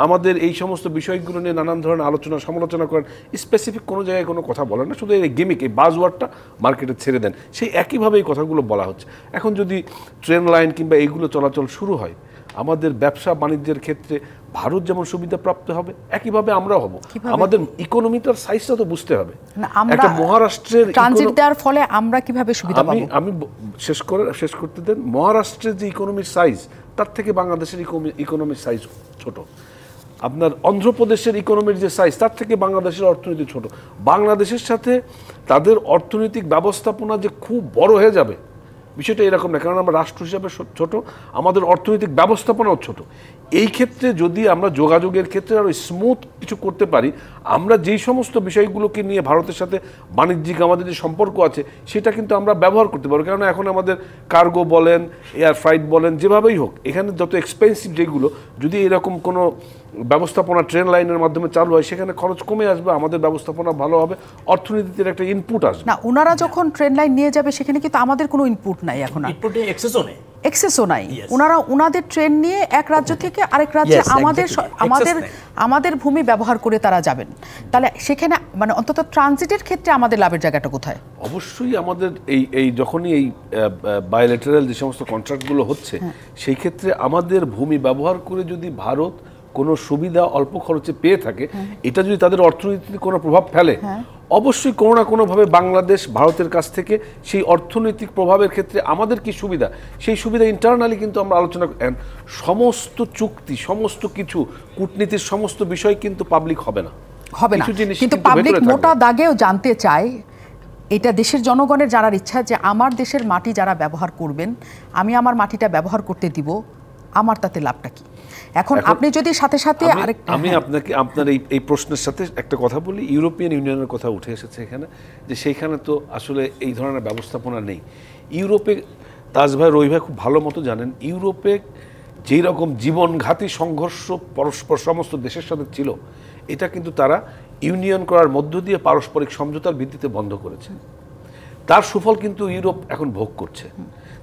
আমাদের এই সমস্ত বিষয়গুলো নিয়ে নানান ধরনের আলোচনা সমালোচনা করেন, স্পেসিফিক কোনো জায়গায় কোনো কথা বলেন না, শুধু এই গেমিক, এই বাজওয়ার্ডটা মার্কেটে ছেড়ে দেন, সেই একইভাবে এই কথাগুলো বলা হচ্ছে। এখন যদি ট্রেন লাইন কিংবা এইগুলো চলাচল শুরু হয়, আমাদের ব্যবসা বাণিজ্যের ক্ষেত্রে ভারত যেমন সুবিধা প্রাপ্ত হবে, একইভাবে আমরাও হব। আমাদের ইকোনমিটার সাইজটা তো বুঝতে হবে। একটা মহারাষ্ট্রের ট্রানজিট দেওয়ার ফলে আমরা কিভাবে সুবিধা পাবো? আমি শেষ করতে দেন। মহারাষ্ট্রের যে ইকোনমির সাইজ, তার থেকে বাংলাদেশের ইকোনমির সাইজ ছোট। আপনার অন্ধ্রপ্রদেশের ইকোনমির যে সাইজ, তার থেকে বাংলাদেশের অর্থনীতি ছোট। বাংলাদেশের সাথে তাদের অর্থনৈতিক ব্যবস্থাপনা যে খুব বড় হয়ে যাবে, বিষয়টা এরকম না, কারণ আমরা রাষ্ট্র হিসাবে ছোট, আমাদের অর্থনৈতিক ব্যবস্থাপনাও ছোট। এই ক্ষেত্রে যদি আমরা যোগাযোগের ক্ষেত্রে আরও স্মুথ কিছু করতে পারি, আমরা যেই সমস্ত বিষয়গুলোকে নিয়ে ভারতের সাথে বাণিজ্যিক আমাদের যে সম্পর্ক আছে, সেটা কিন্তু আমরা ব্যবহার করতে পারবো। কেননা এখন আমাদের কার্গো বলেন, এয়ার ফ্লাইট বলেন, যেভাবেই হোক, এখানে যত এক্সপেন্সিভ যেগুলো, যদি এরকম কোনো ব্যবস্থাপনা ট্রেন লাইনের মাধ্যমে চালু হয়, সেখানে খরচ কমে আসবে, আমাদের ব্যবস্থাপনা ভালো হবে, অর্থনীতির একটা ইনপুট আসবে। না, ওনারা যখন ট্রেন লাইন নিয়ে যাবে, সেখানে কিন্তু আমাদের কোনো ইনপুট নাই, এখন এক্সেসও নাই। ওনারা ওনাদের ট্রেন নিয়ে এক রাজ্য থেকে আরেক রাজ্যে আমাদের ভূমি ব্যবহার করে তারা যাবেন। তাহলে সেখানে মানে অন্তত ট্রানজিটের ক্ষেত্রে আমাদের লাভের জায়গাটা কোথায়? অবশ্যই আমাদের এই যখনই এই বায়োলেটারাল যে সমস্ত কন্ট্রাক্টগুলো হচ্ছে, সেই ক্ষেত্রে আমাদের ভূমি ব্যবহার করে যদি ভারত কোনো সুবিধা অল্প খরচে পেয়ে থাকে, এটা যদি তাদের অর্থনীতিতে কোনো প্রভাব ফেলে, অবশ্যই কোনো না কোনোভাবে বাংলাদেশ ভারতের কাছ থেকে সেই অর্থনৈতিক প্রভাবের ক্ষেত্রে আমাদের কি সুবিধা, সেই সুবিধা ইন্টারনালি কিন্তু আমরা আলোচনা করি। সমস্ত চুক্তি, সমস্ত কিছু, কূটনীতির সমস্ত বিষয় কিন্তু পাবলিক হবে না, কিন্তু পাবলিক মোটা দাগেও জানতে চায়। এটা দেশের জনগণের জানার ইচ্ছা যে আমার দেশের মাটি যারা ব্যবহার করবেন, আমি আমার মাটিটা ব্যবহার করতে দিব, আমার তাতে লাভটা কি? এখন আপনি যদি সাথে সাথে আমি আপনাকে আপনার এই প্রশ্নের সাথে একটা কথা বলি। ইউরোপিয়ান ইউনিয়নের কথা উঠে এসেছে এখানে, যে সেইখানে তো আসলে এই ধরনের ব্যবস্থাপনা নেই। ইউরোপে, তাজ ভাই, রবি ভাই খুব ভালো মতো জানেন, ইউরোপে যেই রকম জীবনঘাতী সংঘর্ষ পরস্পর সমস্ত দেশের সাথে ছিল, এটা কিন্তু তারা ইউনিয়ন করার মধ্য দিয়ে পারস্পরিক সমঝোতার ভিত্তিতে বন্ধ করেছে। তার সুফল কিন্তু ইউরোপ এখন ভোগ করছে।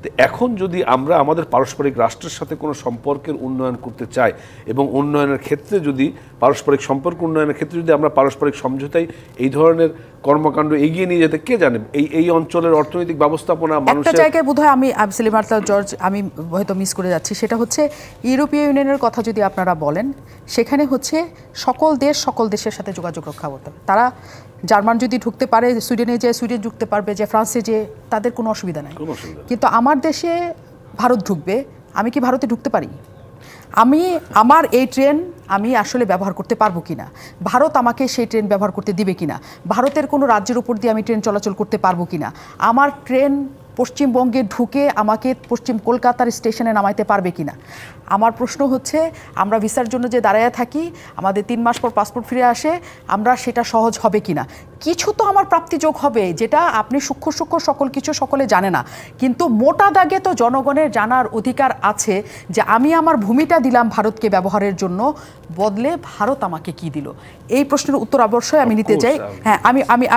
তো এখন যদি আমরা আমাদের পারস্পরিক রাষ্ট্রের সাথে কোনো সম্পর্কের উন্নয়ন করতে চাই, এবং উন্নয়নের ক্ষেত্রে যদি পারস্পরিক সম্পর্ক উন্নয়নের ক্ষেত্রে যদি আমরা পারস্পরিক সমঝোতায় এই ধরনের কর্মকাণ্ড এগিয়ে নিয়ে যেতে, কে জানে এই অঞ্চলের অর্থনৈতিক ব্যবস্থাপনা মানুষের একটা জায়গায় বোধহয় আমি সেলিম আর্তাল জর্জ, আমি হয়তো মিস করে যাচ্ছি, সেটা হচ্ছে ইউরোপীয় ইউনিয়নের কথা যদি আপনারা বলেন, সেখানে হচ্ছে সকল দেশের সাথে যোগাযোগ রক্ষা করতে হবে। তারা জার্মান যদি ঢুকতে পারে, সুইডেনে যে সুইডেন ঢুকতে পারবে, যে ফ্রান্সে যে, তাদের কোনো অসুবিধা নাই। কিন্তু আমার দেশে ভারত ঢুকবে, আমি কি ভারতে ঢুকতে পারি? আমার এই ট্রেন আমি আসলে ব্যবহার করতে পারবো কিনা, ভারত আমাকে সেই ট্রেন ব্যবহার করতে দিবে কিনা, ভারতের কোনো রাজ্যের উপর দিয়ে আমি ট্রেন চলাচল করতে পারবো কিনা, আমার ট্রেন পশ্চিমবঙ্গে ঢুকে আমাকে পশ্চিম কলকাতার স্টেশনে নামাইতে পারবে কিনা। আমার প্রশ্ন হচ্ছে, আমরা ভিসার জন্য যে দাঁড়ায় থাকি, আমাদের 3 মাস পর পাসপোর্ট ফিরে আসে, আমরা সেটা সহজ হবে কিনা। কিছু তো আমার প্রাপ্তিযোগ হবে, যেটা আপনি সূক্ষ্ম সকল কিছু সকলে জানে না, কিন্তু মোটা দাগে তো জনগণের জানার অধিকার আছে যে আমি আমার ভূমিটা দিলাম ভারতকে ব্যবহারের জন্য, বদলে ভারত আমাকে কি দিল। এই প্রশ্নের উত্তর অবশ্যই আমি নিতে চাই। হ্যাঁ,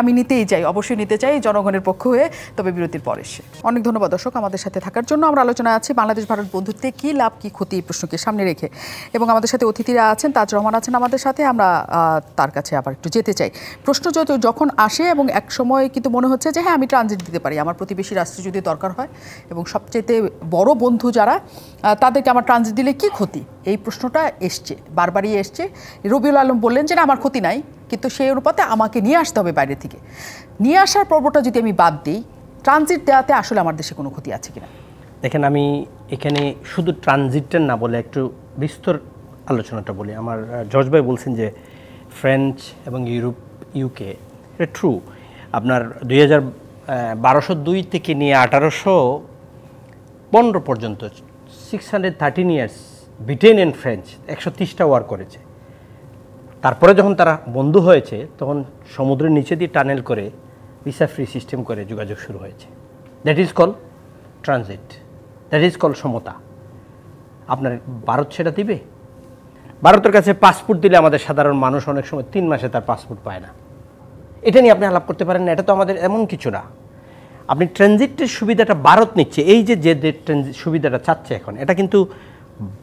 আমি নিতেই চাই, অবশ্যই নিতে চাই জনগণের পক্ষ হয়ে, তবে বিরতির পর এসে। অনেক ধন্যবাদ দর্শক আমাদের সাথে থাকার জন্য। আমরা আলোচনায় আছি বাংলাদেশ ভারত বন্ধুত্বে কি লাভ কি ক্ষতি, এই প্রশ্নকে সামনে রেখে, এবং আমাদের সাথে অতিথিরা আছেন, তাজ রহমান আছেন আমাদের সাথে। আমরা তার কাছে আবার একটু যেতে চাই। প্রশ্ন যখন আসে, এবং এক সময় কিন্তু মনে হচ্ছে যে হ্যাঁ, আমি ট্রানজিট দিতে পারি আমার প্রতিবেশী রাষ্ট্রে যদি দরকার হয়, এবং সবচেয়ে বড় বন্ধু যারা, তাদেরকে আমার ট্রানজিট দিলে কি ক্ষতি, এই প্রশ্নটা এসছে, বারবারই এসছে। রবিউল আলম বললেন যে না, আমার ক্ষতি নাই, কিন্তু সেই অনুপাতে আমাকে নিয়ে আসতে হবে বাইরে থেকে। নিয়ে আসার পর্বটা যদি আমি বাদ দিই, ট্রানজিট দেওয়াতে আসলে আমার দেশে কোনো ক্ষতি আছে কিনা? দেখেন, আমি এখানে শুধু ট্রানজিটের না বলে একটু বিস্তর আলোচনাটা বলি। আমার জর্জ ভাই বলছেন যে ফ্রেঞ্চ এবং ইউকে, এটা ট্রু। আপনার 1202 থেকে নিয়ে 1800 15 পর্যন্ত 613 ইয়ার্স ব্রিটেন অ্যান্ড ফ্রেঞ্চ 130টা ওয়ার করেছে। তারপরে যখন তারা বন্ধু হয়েছে তখন সমুদ্রের নিচে দিয়ে টানেল করে ভিসা ফ্রি সিস্টেম করে যোগাযোগ শুরু হয়েছে। That is call transit, that is call সমতা। আপনার ভারত সেটা দিবে? ভারতের কাছে পাসপোর্ট দিলে আমাদের সাধারণ মানুষ অনেক সময় 3 মাসে তার পাসপোর্ট পায় না। এটা নিয়ে আপনি আলাপ করতে পারেন না, এটা তো আমাদের এমন কিছু না। আপনি ট্রানজিটের সুবিধাটা ভারত নিচ্ছে, এই যে ট্রানজিট সুবিধাটা চাচ্ছে এখন, এটা কিন্তু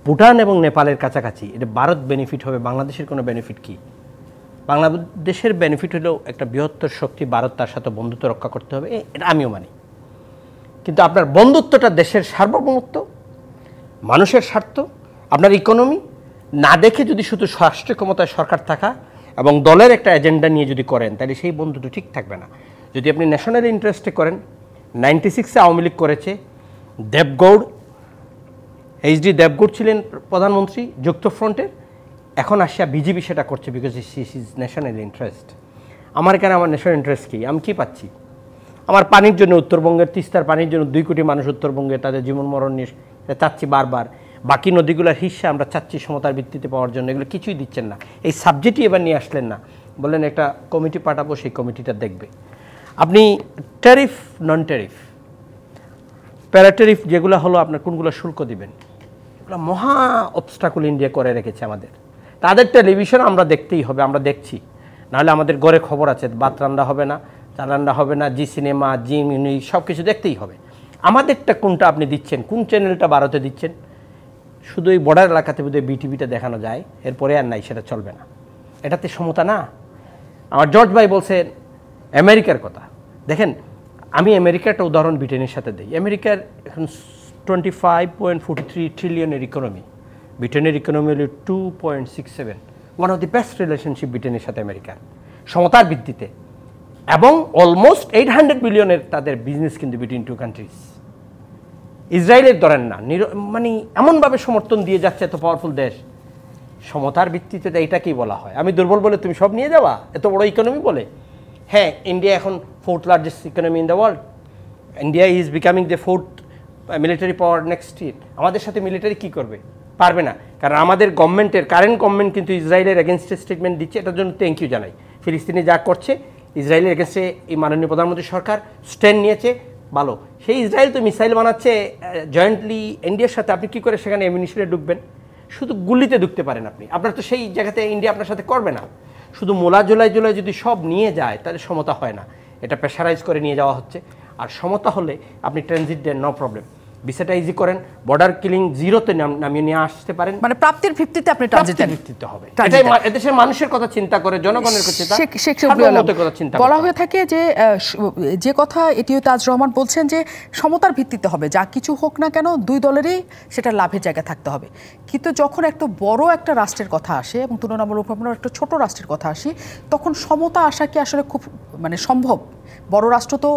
ভুটান এবং নেপালের কাছাকাছি। এটা ভারত বেনিফিট হবে, বাংলাদেশের কোনো বেনিফিট কি? বাংলাদেশের বেনিফিট হলো একটা বৃহত্তর শক্তি, ভারত তার সাথে বন্ধুত্ব রক্ষা করতে হবে, এটা আমিও মানি। কিন্তু আপনার বন্ধুত্বটা দেশের সার্বভৌমত্ব, মানুষের স্বার্থ, আপনার ইকোনমি না দেখে যদি শুধু রাষ্ট্রীয় ক্ষমতায় সরকার থাকা এবং দলের একটা এজেন্ডা নিয়ে যদি করেন, তাহলে সেই বন্ধুত্ব ঠিক থাকবে না। যদি আপনি ন্যাশনাল ইন্টারেস্টে করেন, 96-এ আওয়ামী লীগ করেছে, দেবগৌড়, এইচডি দেবগৌড় ছিলেন প্রধানমন্ত্রী যুক্তফ্রন্টের, এখন আসিয়া বিজেপি সেটা করছে বিকজ ইজ ন্যাশনাল ইন্টারেস্ট। আমার এখানে আমার ন্যাশনাল ইন্টারেস্ট কি? আমি কী পাচ্ছি? আমার পানির জন্য উত্তরবঙ্গের তিস্তার পানির জন্য 2 কোটি মানুষ উত্তরবঙ্গে তাদের জীবন মরণ নিয়ে চাচ্ছি বারবার। বাকি নদীগুলোর হিস্সা আমরা চাচ্ছি সমতার ভিত্তিতে পাওয়ার জন্য, এগুলো কিছুই দিচ্ছেন না। এই সাবজেক্টই এবার নিয়ে আসলেন না, বললেন একটা কমিটি পাঠাবো, সেই কমিটিটা দেখবে। আপনি ট্যারিফ, নন ট্যারিফ, প্যারাট্যারিফ যেগুলো হলো আপনার কোনগুলো শুল্ক দিবেন, এগুলো মহা অবস্ট্রাকল ইন্ডিয়া করে রেখেছে আমাদের। তাদের টেলিভিশন আমরা দেখতেই হবে, আমরা দেখছি, নাহলে আমাদের ঘরে খবর আছে, ভাত রান্না হবে না, চা রান্না হবে না, জি সিনেমা, জি নিউজ সব কিছু দেখতেই হবে। আমাদেরটা কোনটা আপনি দিচ্ছেন, কোন চ্যানেলটা ভারতে দিচ্ছেন? শুধু এই বর্ডার এলাকাতে বোধহয় বিটিভিটা দেখানো যায়, এরপরে আর নাই, সেটা চলবে না। এটাতে সমতা না। আমার জর্জ ভাই বলছেন আমেরিকার কথা, দেখেন আমি আমেরিকার একটা উদাহরণ ব্রিটেনের সাথে দিই। আমেরিকার এখন 25.43 ট্রিলিয়নের ইকোনমি, ব্রিটেনের ইকোনমি হল 2.67। One of the best relationship ব্রিটেনের সাথে আমেরিকার, সমতার ভিত্তিতে, এবং অলমোস্ট 800 বিলিয়নের তাদের বিজনেস কিন্তু বিটুইন 2 কান্ট্রিজ। ইসরায়েলের ধরেন না, মানে এমনভাবে সমর্থন দিয়ে যাচ্ছে এত পাওয়ারফুল দেশ, সমতার ভিত্তিতে এইটাকেই বলা হয়। আমি দুর্বল বলে তুমি সব নিয়ে যাওয়া, এত বড় ইকোনমি বলে। হ্যাঁ, ইন্ডিয়া এখন 4th largest economy in the world, India is becoming the 4th military power next year. আমাদের সাথে মিলিটারি কি করবে? পারবে না, কারণ আমাদের গভর্নমেন্টের কারেন্ট গভর্নমেন্ট কিন্তু ইসরায়েলের এগেনস্টে স্টেটমেন্ট দিচ্ছে, এটার জন্য থ্যাংক ইউ জানাই। ফিলিস্তিনি যা করছে, ইসরায়েলের এগেনস্টে এই মাননীয় প্রধানমন্ত্রী সরকার স্ট্যান্ড নিয়েছে, ভালো। সেই ইসরায়েল তো মিসাইল বানাচ্ছে জয়েন্টলি ইন্ডিয়ার সাথে, আপনি কী করে সেখানে এমিনিশনে ঢুকবেন? শুধু গুলিতে ঢুকতে পারেন আপনি, আপনার তো সেই জায়গাতে ইন্ডিয়া আপনার সাথে করবে না। শুধু মোলা জোলাই যদি সব নিয়ে যায় তাহলে সমতা হয় না, এটা প্রেশারাইজ করে নিয়ে যাওয়া হচ্ছে। আর সমতা হলে আপনি ট্রানজিট দেন, নো প্রবলেম, ভিসাটা ইজি করেন, বর্ডার কিলিং জিরোতে নামিয়ে নিয়ে আসতে পারেন। মানে প্রাপ্তির ভিত্তিতে আপনি ট্রানজিটের ভিত্তিতে হবে, এটাই এদেশের মানুষের কথা চিন্তা করে, জনগণের কথা চিন্তা বলা হয়ে থাকে যে কথা এটিও তাজ রহমান বলছেন যে সমতার ভিত্তিতে হবে, যা কিছু হোক না কেন 2 দলেরই সেটা লাভের জায়গায় থাকতে হবে। কিন্তু যখন একটা বড় একটা রাষ্ট্রের কথা আসে এবং তুলনামূলক একটা ছোট রাষ্ট্রের কথা আসি, তখন সমতা আসা কি আসলে খুব মানে সম্ভব? বড় রাষ্ট্র তো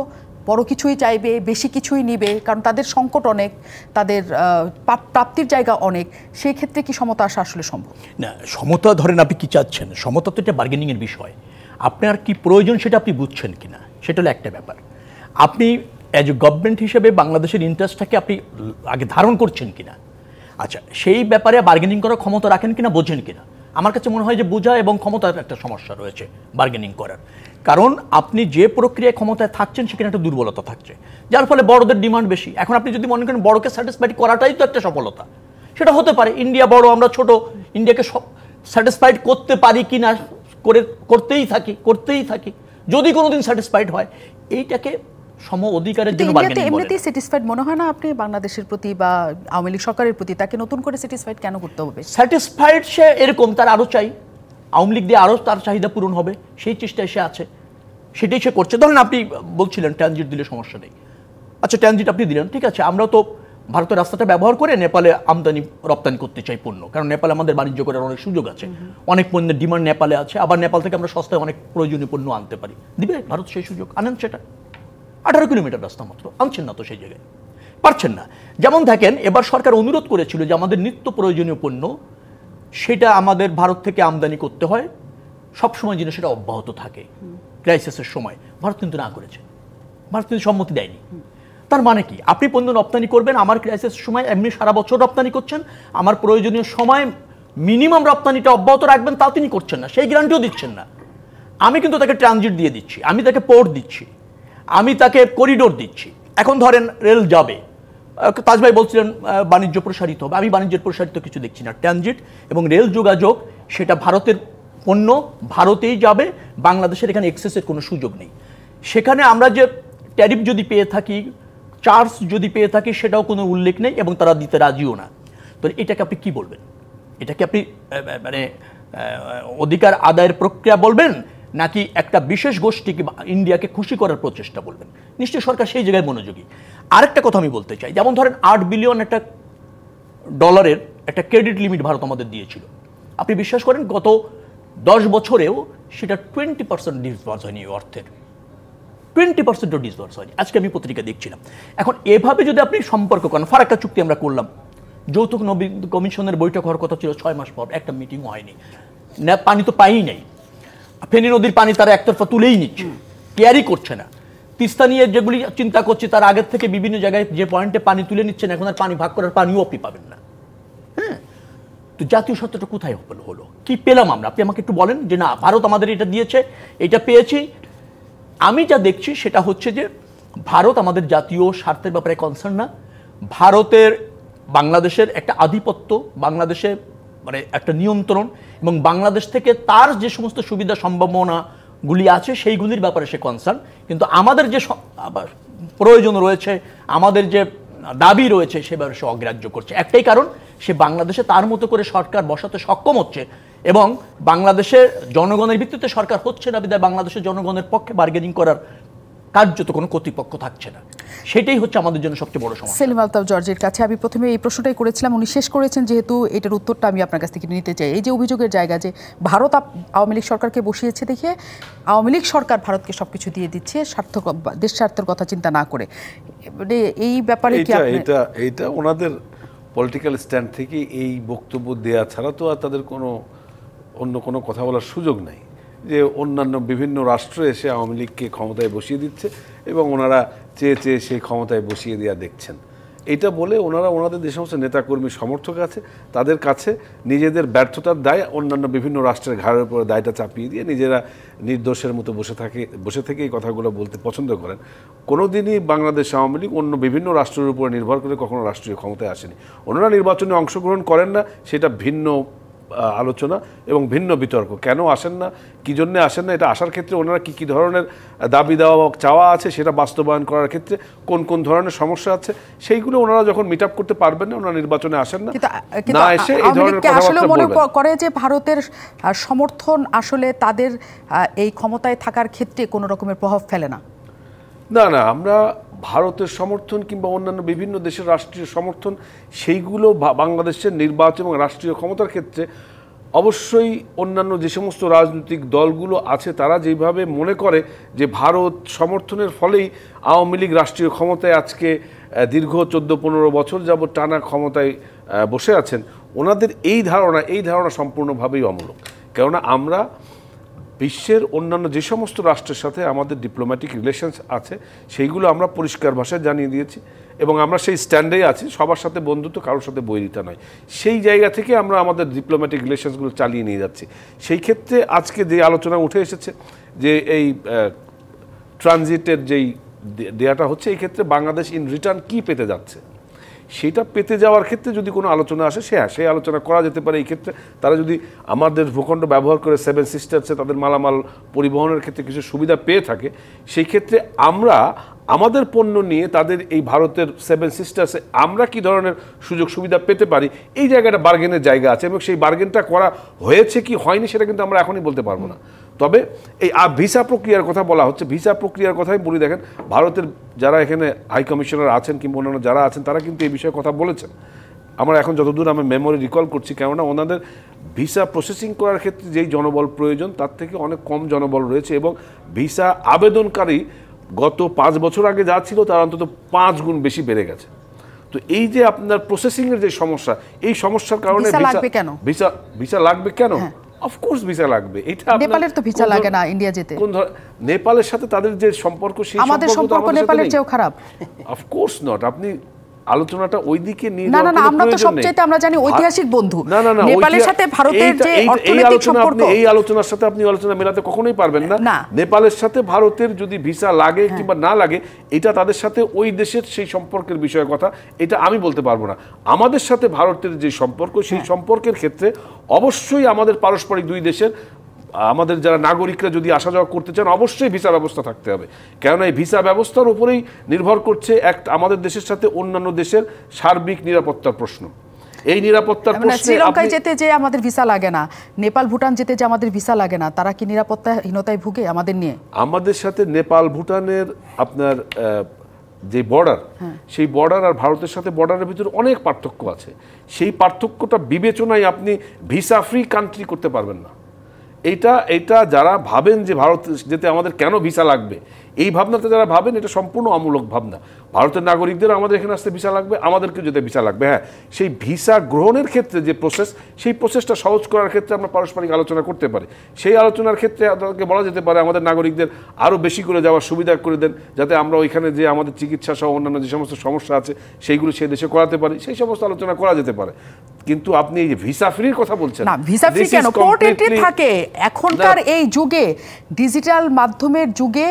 বড় কিছুই চাইবে, বেশি কিছুই নিবে, কারণ তাদের সংকট অনেক, তাদের প্রাপ্তির জায়গা অনেক। সেই ক্ষেত্রে কি সমতা আসা আসলে সম্ভব? না, সমতা ধরেন আপনি কি চাচ্ছেন, সমতা তো এটা বার্গেনিংয়ের বিষয়। আপনার কি প্রয়োজন সেটা আপনি বুঝছেন কিনা, সেটা হলো একটা ব্যাপার। আপনি অ্যাজ এ গভর্নমেন্ট হিসেবে বাংলাদেশের ইন্টারেস্টটাকে আপনি আগে ধারণ করছেন কিনা, আচ্ছা সেই ব্যাপারে বার্গেনিং করার ক্ষমতা রাখেন কিনা, বোঝেন কিনা। আমার কাছে মনে হয় যে বোঝা এবং ক্ষমতার একটা সমস্যা রয়েছে বার্গেনিং করার, কারণ আপনি যে প্রক্রিয়ায় ক্ষমতায় থাকছেন সেখানে একটা দুর্বলতা থাকছে, যার ফলে বড়দের ডিমান্ড বেশি। এখন আপনি যদি মনে করেন বড়কে স্যাটিসফাইড করাটাই তো একটা সফলতা, সেটা হতে পারে। ইন্ডিয়া বড়, আমরা ছোট, ইন্ডিয়াকে স্যাটিসফাইড করতে পারি কি না করতেই থাকি, যদি কোনোদিন স্যাটিসফাইড হয়, এইটাকে সম অধিকারের জন্য বার্গেনিং বলে। এমনিতেই স্যাটিসফাইড মনে হয় না আপনি বাংলাদেশের প্রতি বা আওয়ামী লীগ সরকারের প্রতি? তাকে নতুন করে স্যাটিসফাইড কেন করতে হবে? স্যাটিসফাইড সে এরকম, তার আরও চাই, আওয়ামী লীগ দিয়ে আরও তার চাহিদা পূরণ হবে, সেই চেষ্টায় সে আছে, সেটাই সে করছে। ধরেন আপনি বলছিলেন ট্রানজিট দিলে সমস্যা নেই, আচ্ছা ট্রানজিট আপনি দিলেন, ঠিক আছে, আমরা তো ভারতের রাস্তাটা ব্যবহার করে নেপালে আমদানি রপ্তানি করতে চাই পণ্য, কারণ নেপালে আমাদের বাণিজ্য করার অনেক সুযোগ আছে, অনেক পণ্যের ডিমান্ড নেপালে আছে, আবার নেপাল থেকে আমরা সস্তায় অনেক প্রয়োজনীয় পণ্য আনতে পারি। দিবে ভারত সেই সুযোগ? আনেন সেটা, 18 কিলোমিটার রাস্তা মাত্র, আনছেন না তো সেই জায়গায়, পারছেন না। যেমন দেখেন এবার সরকার অনুরোধ করেছিল যে আমাদের নিত্য প্রয়োজনীয় পণ্য সেটা আমাদের ভারত থেকে আমদানি করতে হয়, সবসময় যেন সেটা অব্যাহত থাকে ক্রাইসিসের সময়। ভারত কিন্তু না করেছে, ভারত কিন্তু সম্মতি দেয়নি। তার মানে কি? আপনি পণ্য রপ্তানি করবেন, আমার ক্রাইসিস সময় এমনি সারা বছর রপ্তানি করছেন, আমার প্রয়োজনীয় সময় মিনিমাম রপ্তানিটা অব্যাহত রাখবেন, তাও তিনি করছেন না, সেই গ্যারান্টিও দিচ্ছেন না। আমি কিন্তু তাকে ট্রানজিট দিয়ে দিচ্ছি, আমি তাকে পোর্ট দিচ্ছি, আমি তাকে করিডোর দিচ্ছি। এখন ধরেন রেল যাবে, তাজ ভাই বলছিলেন বাণিজ্য প্রসারিত হবে, আমি বাণিজ্যের প্রসারিত কিছু দেখছি না। ট্রানজিট এবং রেল যোগাযোগ, সেটা ভারতের পণ্য ভারতেই যাবে, বাংলাদেশের এখানে এক্সেসের কোনো সুযোগ নেই। সেখানে আমরা যে ট্যারিফ যদি পেয়ে থাকি, চার্জ যদি পেয়ে থাকি, সেটাও কোনো উল্লেখ নেই এবং তারা দিতে রাজিও না। তো এটাকে আপনি কি বলবেন? এটাকে আপনি মানে অধিকার আদায়ের প্রক্রিয়া বলবেন, নাকি একটা বিশেষ গোষ্ঠীকে ইন্ডিয়াকে খুশি করার প্রচেষ্টা বলবেন? নিশ্চয়ই সরকার সেই জায়গায় মনোযোগী। আরেকটা কথা আমি বলতে চাই, যেমন ধরেন $8 বিলিয়ন একটা ডলারের একটা ক্রেডিট লিমিট ভারত আমাদের দিয়েছিল। আপনি বিশ্বাস করেন গত 10 বছরেও সেটা 20% ডিসবার্স হয়নি, অর্থের 20%ও ডিসবার্স হয়নি। আজকে আমি পত্রিকা দেখছিলাম। এখন এভাবে যদি আপনি সম্পর্ক করেন, ফারাক্কা চুক্তি আমরা করলাম, যৌথ কমিশনের বৈঠক হওয়ার কথা ছিল 6 মাস পর, একটা মিটিংও হয়নি, পানি তো পাই নাই। ফেনী নদীর পানি তারা একতরফা তুলেই নিচ্ছে, কেয়ারই করছে না। তিস্তা নিয়ে যেগুলি চিন্তা করছে, তার আগের থেকে বিভিন্ন জায়গায় যে পয়েন্টে পানি তুলে নিচ্ছেন, এখন আর পানি ভাগ করার পানিও আপনি পাবেন না। হ্যাঁ, তো জাতীয় স্বার্থটা কোথায় হলো? কি পেলাম আমরা? আপনি আমাকে একটু বলেন যে না, ভারত আমাদের এটা দিয়েছে, এটা পেয়েছি। আমি যা দেখছি সেটা হচ্ছে যে ভারত আমাদের জাতীয় স্বার্থের ব্যাপারে কনসার্ন না। ভারতের বাংলাদেশের একটা আধিপত্য, বাংলাদেশে মানে একটা নিয়ন্ত্রণ, এবং বাংলাদেশ থেকে তার যে সমস্ত সুবিধা সম্ভাবনাগুলি আছে সেইগুলির ব্যাপারে সে কনসার্ন। কিন্তু আমাদের যে প্রয়োজন রয়েছে, আমাদের যে দাবি রয়েছে, সে ব্যাপারে সে অগ্রাহ্য করছে। একটাই কারণ, সে বাংলাদেশে তার মতো করে সরকার বসাতে সক্ষম হচ্ছে, এবং বাংলাদেশের জনগণের ভিত্তিতে সরকার হচ্ছে না বিধায় বাংলাদেশের জনগণের পক্ষে বার্গেনিং করার কার্যত কোনো কর্তৃপক্ষ থাকছে না। সেটাই হচ্ছে আমাদের জন্য সবচেয়ে বড় সমস্যা। সেলিম আলতাফ জর্জের কাছে আমি প্রথমে এই প্রশ্নটাই করেছিলাম, উনি শেষ করেছেন, যেহেতু এটার উত্তরটা আমি আপনার কাছ থেকে নিতে চাই। এই যে অভিযোগের জায়গা যে ভারত আওয়ামী লীগ সরকারকে বসিয়েছে দেখে আওয়ামী লীগ সরকার ভারতকে সবকিছু দিয়ে দিচ্ছে দেশ স্বার্থের কথা চিন্তা না করে, এই ব্যাপারে কি এইটা ওনাদের পলিটিক্যাল স্ট্যান্ড থেকে এই বক্তব্য দেয়া ছাড়া তো আর তাদের অন্য কোনো কথা বলার সুযোগ নাই। যে অন্যান্য বিভিন্ন রাষ্ট্র এসে আওয়ামী লীগকে ক্ষমতায় বসিয়ে দিচ্ছে এবং ওনারা চেয়ে চেয়ে সেই ক্ষমতায় বসিয়ে দেওয়া দেখছেন, এটা বলে ওনারা ওনাদের যে সমস্ত নেতাকর্মী সমর্থক আছে তাদের কাছে নিজেদের ব্যর্থতার দায় অন্যান্য বিভিন্ন রাষ্ট্রের ঘাড়ের উপরে দায়টা চাপিয়ে দিয়ে নিজেরা নির্দোষের মতো বসে থেকে এই কথাগুলো বলতে পছন্দ করেন। কোনোদিনই বাংলাদেশ আওয়ামী লীগ অন্য বিভিন্ন রাষ্ট্রের উপর নির্ভর করে কখনো রাষ্ট্রীয় ক্ষমতায় আসেনি। ওনারা নির্বাচনে অংশগ্রহণ করেন না, সেটা ভিন্ন আলোচনা এবং ভিন্ন বিতর্ক। কেন আসেন না, কী জন্যে আসেন না, এটা আসার ক্ষেত্রে ওনারা কী কী ধরনের দাবি দেওয়া চাওয়া আছে, সেটা বাস্তবায়ন করার ক্ষেত্রে কোন কোন ধরনের সমস্যা আছে, সেইগুলো ওনারা যখন মিট আপ করতে পারবেন না, ওনারা নির্বাচনে আসেন না। না এসে এই ধরনের কথাবার্তা মনে করে যে ভারতের সমর্থন আসলে তাদের এই ক্ষমতায় থাকার ক্ষেত্রে কোনো রকমের প্রভাব ফেলে না। না না, আমরা ভারতের সমর্থন কিংবা অন্যান্য বিভিন্ন দেশের রাষ্ট্রীয় সমর্থন, সেইগুলো বাংলাদেশের নির্বাচন এবং রাষ্ট্রীয় ক্ষমতার ক্ষেত্রে অবশ্যই অন্যান্য যে সমস্ত রাজনৈতিক দলগুলো আছে তারা যেভাবে মনে করে যে ভারত সমর্থনের ফলেই আওয়ামী লীগ রাষ্ট্রীয় ক্ষমতায় আজকে দীর্ঘ 14-15 বছর যাবৎ টানা ক্ষমতায় বসে আছেন, ওনাদের এই ধারণা সম্পূর্ণভাবেই অমূলক। কেননা আমরা বিশ্বের অন্যান্য যে সমস্ত রাষ্ট্রের সাথে আমাদের ডিপ্লোম্যাটিক রিলেশনস আছে সেইগুলো আমরা পরিষ্কার ভাষায় জানিয়ে দিয়েছি এবং আমরা সেই স্ট্যান্ডেই আছি, সবার সাথে বন্ধুত্ব, কারোর সাথে বৈরিতা নয়। সেই জায়গা থেকে আমরা আমাদের ডিপ্লোম্যাটিক রিলেশনসগুলো চালিয়ে নিয়ে যাচ্ছি। সেই ক্ষেত্রে আজকে যে আলোচনা উঠে এসেছে যে এই ট্রানজিটের যেই দেয়াটা হচ্ছে, এই ক্ষেত্রে বাংলাদেশ ইন রিটার্ন কী পেতে যাচ্ছে, সেটা পেতে যাওয়ার ক্ষেত্রে যদি কোনো আলোচনা আসে সেই আলোচনা করা যেতে পারে। এই ক্ষেত্রে তারা যদি আমাদের ভূখণ্ড ব্যবহার করে 7 সিস্টার্সে তাদের মালামাল পরিবহনের ক্ষেত্রে কিছু সুবিধা পেয়ে থাকে, সেই ক্ষেত্রে আমরা আমাদের পণ্য নিয়ে তাদের এই ভারতের 7 সিস্টার্সে আমরা কি ধরনের সুযোগ সুবিধা পেতে পারি, এই জায়গাটা বার্গেনের জায়গা আছে এবং সেই বার্গেনটা করা হয়েছে কি হয়নি সেটা কিন্তু আমরা এখনই বলতে পারবো না। তবে এই ভিসা প্রক্রিয়ার কথা বলা হচ্ছে, ভিসা প্রক্রিয়ার কথাই বলি, দেখেন ভারতের যারা এখানে হাই কমিশনার আছেন কিংবা অন্যান্য যারা আছেন তারা কিন্তু এই বিষয়ে কথা বলেছেন। আমরা এখন যতদূর আমি মেমোরি রিকল করছি, কেননা ওনাদের ভিসা প্রসেসিং করার ক্ষেত্রে যেই জনবল প্রয়োজন তার থেকে অনেক কম জনবল রয়েছে এবং ভিসা আবেদনকারী গত 5 বছর আগে যা ছিল তার অন্তত 5 গুণ বেশি বেড়ে গেছে। তো এই যে আপনার প্রসেসিংয়ের যে সমস্যা, এই সমস্যার কারণে ভিসা লাগবে কেন, অফকোর্স ভিসা লাগবে। এটা নেপালের তো ভিসা লাগে না ইন্ডিয়া যেতে। কোন নেপালের সাথে তাদের যে সম্পর্ক, সেই আমাদের সম্পর্ক নেপালের চেয়েও খারাপ? Of course not. আপনি আলোচনাটা ওইদিকে নিয়ে না না না, আমরা তো সবচেয়ে আমরা জানি ঐতিহাসিক বন্ধু। নেপালের সাথে ভারতের যে অর্থনৈতিক সম্পর্ক, এই আলোচনার সাথে আপনি আলোচনা মেলাতে কখনোই পারবেন না। নেপালের সাথে ভারতের যদি ভিসা লাগে কিংবা না লাগে, এটা তাদের সাথে ওই দেশের সেই সম্পর্কের বিষয়ের কথা, এটা আমি বলতে পারবো না। আমাদের সাথে ভারতের যে সম্পর্ক, সেই সম্পর্কের ক্ষেত্রে অবশ্যই আমাদের পারস্পরিক দুই দেশের আমাদের যারা নাগরিকরা যদি আসা যাওয়া করতে চান, অবশ্যই ভিসা ব্যবস্থা থাকতে হবে। কেননা এই ভিসা ব্যবস্থার উপরেই নির্ভর করছে আমাদের দেশের সাথতে অন্যান্য দেশের সার্বিক নিরাপত্তার প্রশ্ন। এই নিরাপত্তার প্রশ্নে শ্রীলঙ্কায় যেতে যে আমাদের ভিসা লাগে না, নেপাল ভুটান যেতে যে আমাদের ভিসা লাগে না, তারা কি নিরাপত্তাহীনতায় ভুগে আমাদের নিয়ে? আমাদের সাথে নেপাল ভুটানের আপনার যে বর্ডার, সেই বর্ডার আর ভারতের সাথে বর্ডারের ভিতরে অনেক পার্থক্য আছে। সেই পার্থক্যটা বিবেচনায় আপনি ভিসা ফ্রি কান্ট্রি করতে পারবেন না। এটা যারা ভাবেন যে ভারত যেতে আমাদের কেন ভিসা লাগবে, এই ভাবনাতে যারা ভাবেন, এটা সম্পূর্ণ অমূলক ভাবনা। ভারতের নাগরিকদের আমাদের এখানে আসতে ভিসা লাগবে, আমাদেরকে যেতে ভিসা লাগবে। হ্যাঁ, সেই ভিসা গ্রহণের ক্ষেত্রে যে প্রসেস, সেই প্রসেসটা সহজ করার ক্ষেত্রে আমরা পারস্পরিক আলোচনা করতে পারি। সেই আলোচনার ক্ষেত্রে তাদেরকে বলা যেতে পারে আমাদের নাগরিকদের আরও বেশি করে যাওয়ার সুবিধা করে দেন, যাতে আমরা ওইখানে যে আমাদের চিকিৎসা সহ অন্যান্য যে সমস্ত সমস্যা আছে সেইগুলো সেই দেশে করাতে পারি। সেই সমস্ত আলোচনা করা যেতে পারে। কিন্তু আপনি এই যে ভিসা ফ্রির কথা বলছেন, না ভিসা ফ্রি কেন, পোর্ট এন্ট্রি থাকে। এখনকার এই যুগে, ডিজিটাল মাধ্যমের যুগে,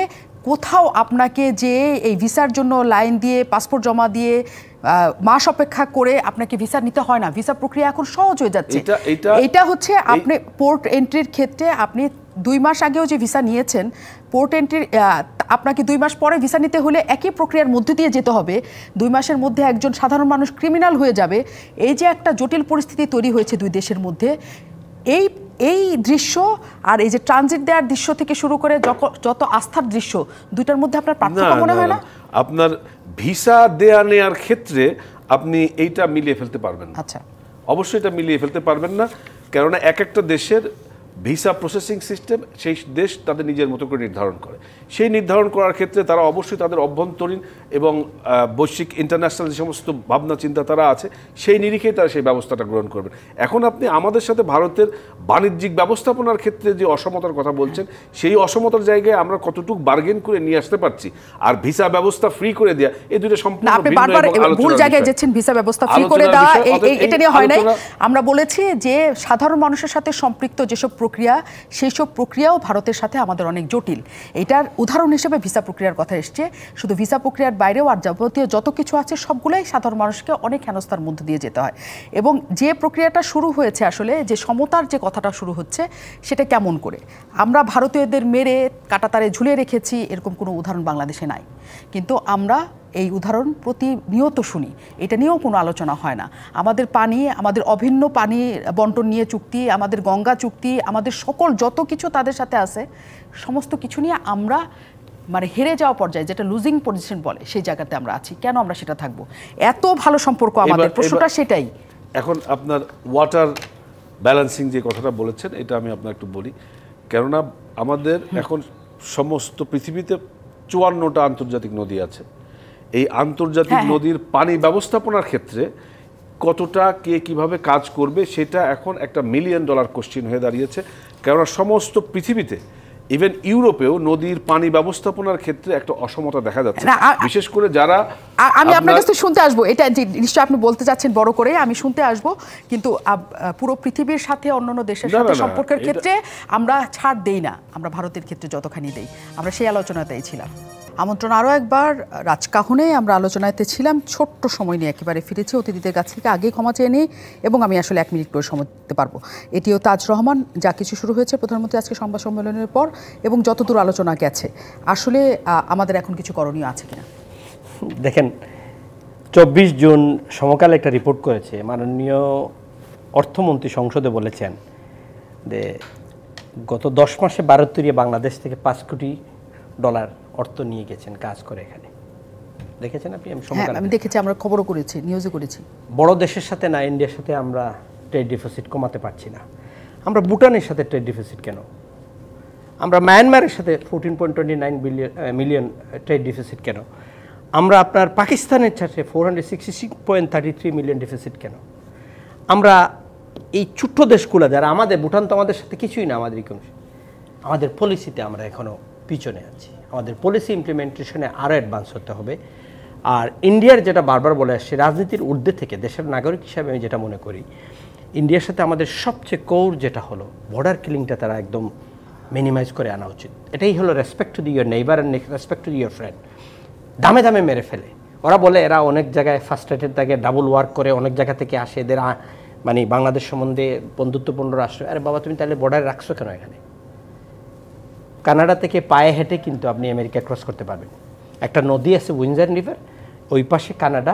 কোথাও আপনাকে যে এই ভিসার জন্য লাইন দিয়ে পাসপোর্ট জমা দিয়ে মাস অপেক্ষা করে আপনাকে ভিসা নিতে হয় না। ভিসা প্রক্রিয়া এখন সহজ হয়ে যাচ্ছে। এটা হচ্ছে আপনি পোর্ট এন্ট্রির ক্ষেত্রে আপনি 2 মাস আগেও যে ভিসা নিয়েছেন, পোর্ট এন্ট্রির আপনাকে 2 মাস পরে ভিসা নিতে হলে একই প্রক্রিয়ার মধ্যে দিয়ে যেতে হবে। 2 মাসের মধ্যে একজন সাধারণ মানুষ ক্রিমিনাল হয়ে যাবে। এই যে একটা জটিল পরিস্থিতি তৈরি হয়েছে দুই দেশের মধ্যে, এই দৃশ্য আর এই যে ট্রানজিট দেওয়ার দৃশ্য থেকে শুরু করে যত আস্থার দৃশ্য, দুইটার মধ্যে আপনার পার্থক্য মনে হয় না? আপনার ভিসা দেয়া নেয়ার ক্ষেত্রে আপনি এইটা মিলিয়ে ফেলতে পারবেন না। আচ্ছা, অবশ্যই এটা মিলিয়ে ফেলতে পারবেন না, কেননা এক একটা দেশের ভিসা প্রসেসিং সিস্টেম সেই দেশ তাদের নিজের মতো করে নির্ধারণ করে। সেই নির্ধারণ করার ক্ষেত্রে তারা অবশ্যই তাদের অভ্যন্তরীণ এবং বৈশ্বিক ইন্টারন্যাশনাল যে সমস্ত ভাবনা চিন্তা তারা আছে, সেই নিরিখেই তারা সেই ব্যবস্থাটা গ্রহণ করবেন। এখন আপনি আমাদের সাথে ভারতের বাণিজ্যিক ব্যবস্থাপনার ক্ষেত্রে যে অসমতার কথা বলছেন, সেই অসমতার জায়গায় আমরা কতটুকু বার্গেন করে নিয়ে আসতে পারছি, আর ভিসা ব্যবস্থা ফ্রি করে দেয়া, এই দুটো সম্পূর্ণ আপনি বারবার ভুল জায়গায় যাচ্ছেন। ভিসা ব্যবস্থা ফ্রি করে দেওয়া এটা নিয়ে হয় নাই। আমরা বলেছি যে সাধারণ মানুষের সাথে সম্পৃক্ত যেসব প্রক্রিয়া, সেই সব প্রক্রিয়াও ভারতের সাথে আমাদের অনেক জটিল। এটার উদাহরণ হিসেবে ভিসা প্রক্রিয়ার কথা এসছে। শুধু ভিসা প্রক্রিয়ার বাইরেও আর যাবতীয় যত কিছু আছে সবগুলোই সাধারণ মানুষকে অনেক হেনস্থার মধ্যে দিয়ে যেতে হয়। এবং যে প্রক্রিয়াটা শুরু হয়েছে, আসলে যে সমতার যে কথাটা শুরু হচ্ছে, সেটা কেমন করে আমরা ভারতীয়দের মেরে কাঁটাতারে ঝুলিয়ে রেখেছি, এরকম কোনো উদাহরণ বাংলাদেশে নাই। কিন্তু আমরা এই উদাহরণ প্রতিনিয়ত শুনি, এটা নিয়েও কোনো আলোচনা হয় না। আমাদের পানি, আমাদের অভিন্ন পানি বন্টন নিয়ে চুক্তি, আমাদের গঙ্গা চুক্তি, আমাদের সকল যত কিছু তাদের সাথে আছে, সমস্ত কিছু নিয়ে আমরা মানে হেরে যাওয়া পর্যায়ে, যেটা লুজিং পজিশন বলে, সেই জায়গাতে আমরা আছি। কেন আমরা সেটা থাকবো? এত ভালো সম্পর্ক আমাদের, প্রশ্নটা সেটাই। এখন আপনার ওয়াটার ব্যালেন্সিং যে কথাটা বলেছেন, এটা আমি আপনার একটু বলি। কেননা আমাদের এখন সমস্ত পৃথিবীতে 54টা আন্তর্জাতিক নদী আছে। এই আন্তর্জাতিক নদীর পানি ব্যবস্থাপনার ক্ষেত্রে কতটা কে কিভাবে কাজ করবে, সেটা এখন একটা $1 মিলিয়ন কোশ্চেন হয়ে দাঁড়িয়েছে। কেননা সমস্ত পৃথিবীতে, ইভেন ইউরোপেও নদীর পানি ব্যবস্থাপনার ক্ষেত্রে একটা অসমতা দেখা যাচ্ছে, বিশেষ করে যারা। আমি আপনার কাছে শুনতে আসবো, এটা নিশ্চয়ই আপনি বলতে চাচ্ছেন বড় করে, আমি শুনতে আসবো। কিন্তু পুরো পৃথিবীর সাথে অন্যান্য দেশের সাথে সম্পর্কের ক্ষেত্রে আমরা ছাড় দেই না, আমরা ভারতের ক্ষেত্রে যতখানি দেই। আমরা সেই আলোচনাতেই ছিলাম। আমন্ত্রণ আরও একবার রাজকাহনে আমরা আলোচনাতে ছিলাম। ছোট্ট সময় নিয়ে একেবারে ফিরেছি, অতিথিদের কাছ থেকে আগে ক্ষমা চেয়ে নিই, এবং আমি আসলে 1 মিনিট করে সময় দিতে পারবো। এটিও তাজ রহমান। যা কিছু শুরু হয়েছে প্রধানমন্ত্রী আজকে সংবাদ সম্মেলনের পর এবং যতদূর আলোচনা গেছে, আসলে আমাদের এখন কিছু করণীয় আছে কিনা? দেখেন, 24 জুন সমকাল একটা রিপোর্ট করেছে, মাননীয় অর্থমন্ত্রী সংসদে বলেছেন যে গত 10 মাসে ভারতীয় বাংলাদেশ থেকে $5 কোটি অর্থ নিয়ে গেছেন কাজ করে এখানে। দেখেছেন আপনি? আমি দেখেছি, আমরা খবরও করেছি, নিউজে করেছি। বড় দেশের সাথে না, ইন্ডিয়ার সাথে আমরা ট্রেড ডিফিসিট কমাতে পারছি না। আমরা ভুটানের সাথে ট্রেড ডিফিসিট কেন? আমরা মায়ানমারের সাথে 14.29 মিলিয়ন ট্রেড ডিফিসিট কেন? আমরা আপনার পাকিস্তানের সাথে 466.33 মিলিয়ন ডিফিসিট কেন? আমরা এই ছোট্ট দেশগুলো যারা আমাদের ভুটান তো আমাদের সাথে কিছুই না, আমাদের পলিসিতে আমরা এখনো পিছনে আছি। আমাদের পলিসি ইমপ্লিমেন্টেশনে আরও অ্যাডভান্স হতে হবে। আর ইন্ডিয়ার যেটা বারবার বলে আসছে, রাজনীতির ঊর্ধ্বে থেকে দেশের নাগরিক হিসাবে আমি যেটা মনে করি, ইন্ডিয়ার সাথে আমাদের সবচেয়ে কোর যেটা হলো বর্ডার কিলিংটা তারা একদম মিনিমাইজ করে আনা উচিত। এটাই হলো respect to the your neighbour and respect to the your friend. দামে দামে মেরে ফেলে। ওরা বলে এরা অনেক জায়গায় ফার্স্ট্রেটেড থাকে, ডাবল ওয়ার্ক করে, অনেক জায়গা থেকে আসে, এদের মানে বাংলাদেশ সম্বন্ধে বন্ধুত্বপূর্ণ রাষ্ট্র। আরে বাবা, তুমি তাহলে বর্ডার রাখছো কেন এখানে? কানাডা থেকে পায়ে হেঁটে কিন্তু আপনি আমেরিকা ক্রস করতে পারবেন। একটা নদী আছে উইনজার রিভার, ওই পাশে কানাডা,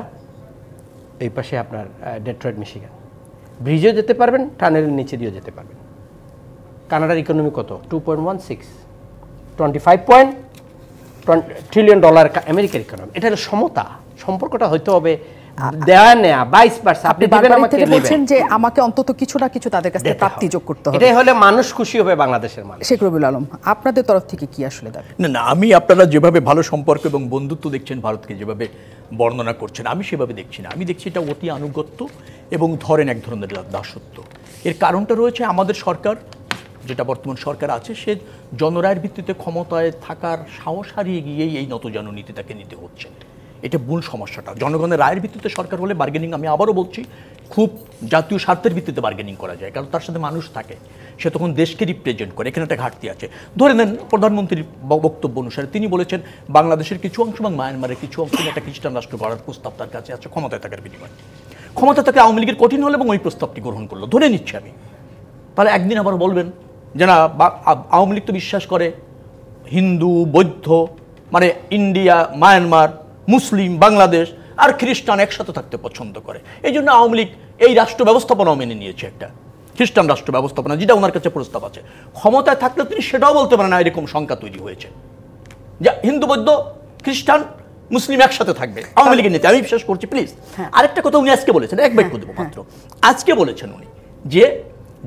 এই পাশে আপনার ডেট্রয়েট মিশিগান। ব্রিজেও যেতে পারবেন, টানেলের নিচে দিয়েও যেতে পারবেন। কানাডার ইকোনমি কত? 2.16, $25 ট্রিলিয়ন আমেরিকার ইকোনমি। এটা হলো সমতা। সম্পর্কটা হইতে হবে দেয়া নেয়া, 22%। আপনি দিবেন আমাকে, বলছেন যে আমাকে অন্তত কিছু না কিছু তাদের কাছে প্রাপ্তি যোগ করতে হবে। এটাই হলে মানুষ খুশি হবে, বাংলাদেশের মানুষ। শেখ রবিউল আলম, আপনাদের তরফ থেকে কি আসলে দাবি? না, আমি আপনারা যেভাবে ভালো সম্পর্ক এবং বন্ধুত্ব দেখছেন, ভারতকে যেভাবে বর্ণনা করছেন, আমি সেভাবে দেখছি না। আমি দেখছি এটা অতি আনুগত্য এবং ধরেন এক ধরনের দাসত্ব। এর কারণটা রয়েছে আমাদের সরকার, যেটা বর্তমান সরকার আছে, সে জনরায়ের ভিত্তিতে ক্ষমতায় থাকার সাহস হারিয়ে গিয়েই এই নতজানু নীতিটাকে নিতে হচ্ছে। এটা মূল সমস্যাটা। জনগণের রায়ের ভিত্তিতে সরকার হলে বার্গেনিং, আমি আবারও বলছি, খুব জাতীয় স্বার্থের ভিত্তিতে বার্গেনিং করা যায়, কারণ তার সাথে মানুষ থাকে, সে তখন দেশকে রিপ্রেজেন্ট করে। এখানে একটা ঘাটতি আছে। ধরে নেন প্রধানমন্ত্রীর বক্তব্য অনুসারে তিনি বলেছেন বাংলাদেশের কিছু অংশ এবং মায়ানমারের কিছু অংশ একটা খ্রিস্টান রাষ্ট্র গড়ার প্রস্তাব তার কাছে আছে ক্ষমতায় থাকার বিনিময়ে। ক্ষমতা থাকলে আওয়ামী লীগের কঠিন হলো এবং ওই প্রস্তাবটি গ্রহণ করলো, ধরে নিচ্ছি আমি। তাহলে একদিন আবার বলবেন যে না, আওয়ামী লীগ তো বিশ্বাস করে হিন্দু, বৌদ্ধ, মানে ইন্ডিয়া, মায়ানমার, মুসলিম, বাংলাদেশ আর খ্রিস্টান একসাথে থাকতে পছন্দ করে। এই জন্য আওয়ামী লীগ এই রাষ্ট্র ব্যবস্থাপনাও মেনে নিয়েছে, একটা খ্রিস্টান রাষ্ট্র ব্যবস্থাপনা, যেটা ওনার কাছে প্রস্তাব আছে। ক্ষমতায় থাকলে তিনি সেটাও বলতে পারেন না, এরকম শঙ্কা তৈরি হয়েছে যে হিন্দু, বৌদ্ধ, খ্রিস্টান, মুসলিম একসাথে থাকবে আওয়ামী লীগের নীতি। আমি বিশ্বাস করছি। প্লিজ, আরেকটা কথা উনি আজকে বলেছেন, এক বাক্য দেবো মাত্র। আজকে বলেছেন উনি যে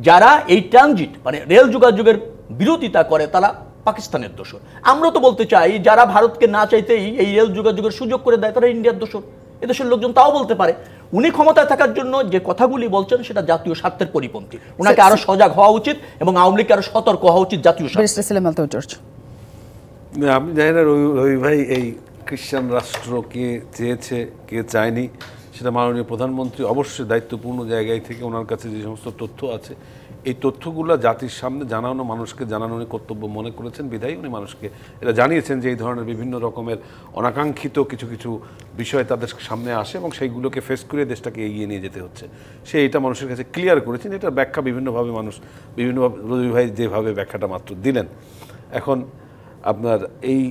যারা এই ট্রানজিট মানে রেল যোগাযোগের বিরোধিতা করে তারা পাকিস্তানের দোষর। আমরা তো বলতে চাই যারা ভারতকে না চাইতেই এই রেল যোগাযোগের সুযোগ করে দেয় তারা ইন্ডিয়ার দোষর। এদেশের লোকজন তাও বলতে পারে। উনি ক্ষমতায় থাকার জন্য যে কথাগুলি বলছেন সেটা জাতীয় স্বার্থের পরিপন্থী। ওনাকে আরো সজাগ হওয়া উচিত এবং আওয়ামী লীগকে আরো সতর্ক হওয়া উচিত জাতীয় স্বার্থে। আমি জানি না রবি ভাই এই খ্রিস্টান রাষ্ট্র কে চেয়েছে কে চায়নি, সেটা মাননীয় প্রধানমন্ত্রী অবশ্যই দায়িত্বপূর্ণ জায়গায় থেকে ওনার কাছে যে সমস্ত তথ্য আছে, এই তথ্যগুলো জাতির সামনে জানানো, মানুষকে জানানো উনি কর্তব্য মনে করেছেন বিধায়ী উনি মানুষকে এটা জানিয়েছেন যে এই ধরনের বিভিন্ন রকমের অনাকাঙ্ক্ষিত কিছু কিছু বিষয় তাদের সামনে আসে এবং সেইগুলোকে ফেস করে দেশটাকে এগিয়ে নিয়ে যেতে হচ্ছে। সে এটা মানুষের কাছে ক্লিয়ার করেছেন। এটার ব্যাখ্যা বিভিন্নভাবে মানুষ বিভিন্নভাবে, রবি ভাই যেভাবে ব্যাখ্যাটা মাত্র দিলেন। এখন আপনার এই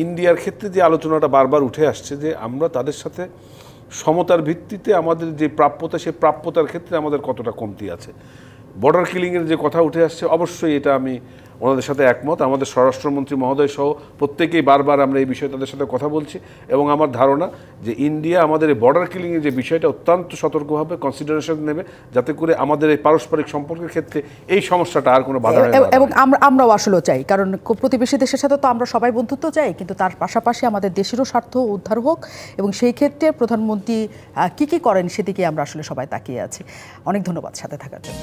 ইন্ডিয়ার ক্ষেত্রে যে আলোচনাটা বারবার উঠে আসছে যে আমরা তাদের সাথে সমতার ভিত্তিতে আমাদের যে প্রাপ্যতা, সেই প্রাপ্যতার ক্ষেত্রে আমাদের কতটা কমতি আছে। বর্ডার কিলিংয়ের যে কথা উঠে আসছে, অবশ্যই এটা আমি ওনাদের সাথে একমত। আমাদের স্বরাষ্ট্রমন্ত্রী মহোদয় সহ প্রত্যেকেই বারবার আমরা এই বিষয়ে তাদের সাথে কথা বলছি এবং আমার ধারণা যে ইন্ডিয়া আমাদের এই বর্ডার কিলিংয়ের যে বিষয়টা অত্যন্ত সতর্কভাবে কনসিডারেশন নেবে, যাতে করে আমাদের এই পারস্পরিক সম্পর্কের ক্ষেত্রে এই সমস্যাটা আর কোনো বাধা হয় না। এবং আমরাও আসলেও চাই, কারণ প্রতিবেশী দেশের সাথে তো আমরা সবাই বন্ধুত্ব চাই, কিন্তু তার পাশাপাশি আমাদের দেশেরও স্বার্থ উদ্ধার হোক এবং সেই ক্ষেত্রে প্রধানমন্ত্রী কি কি করেন সেদিকে আমরা আসলে সবাই তাকিয়ে আছি। অনেক ধন্যবাদ সাথে থাকার জন্য।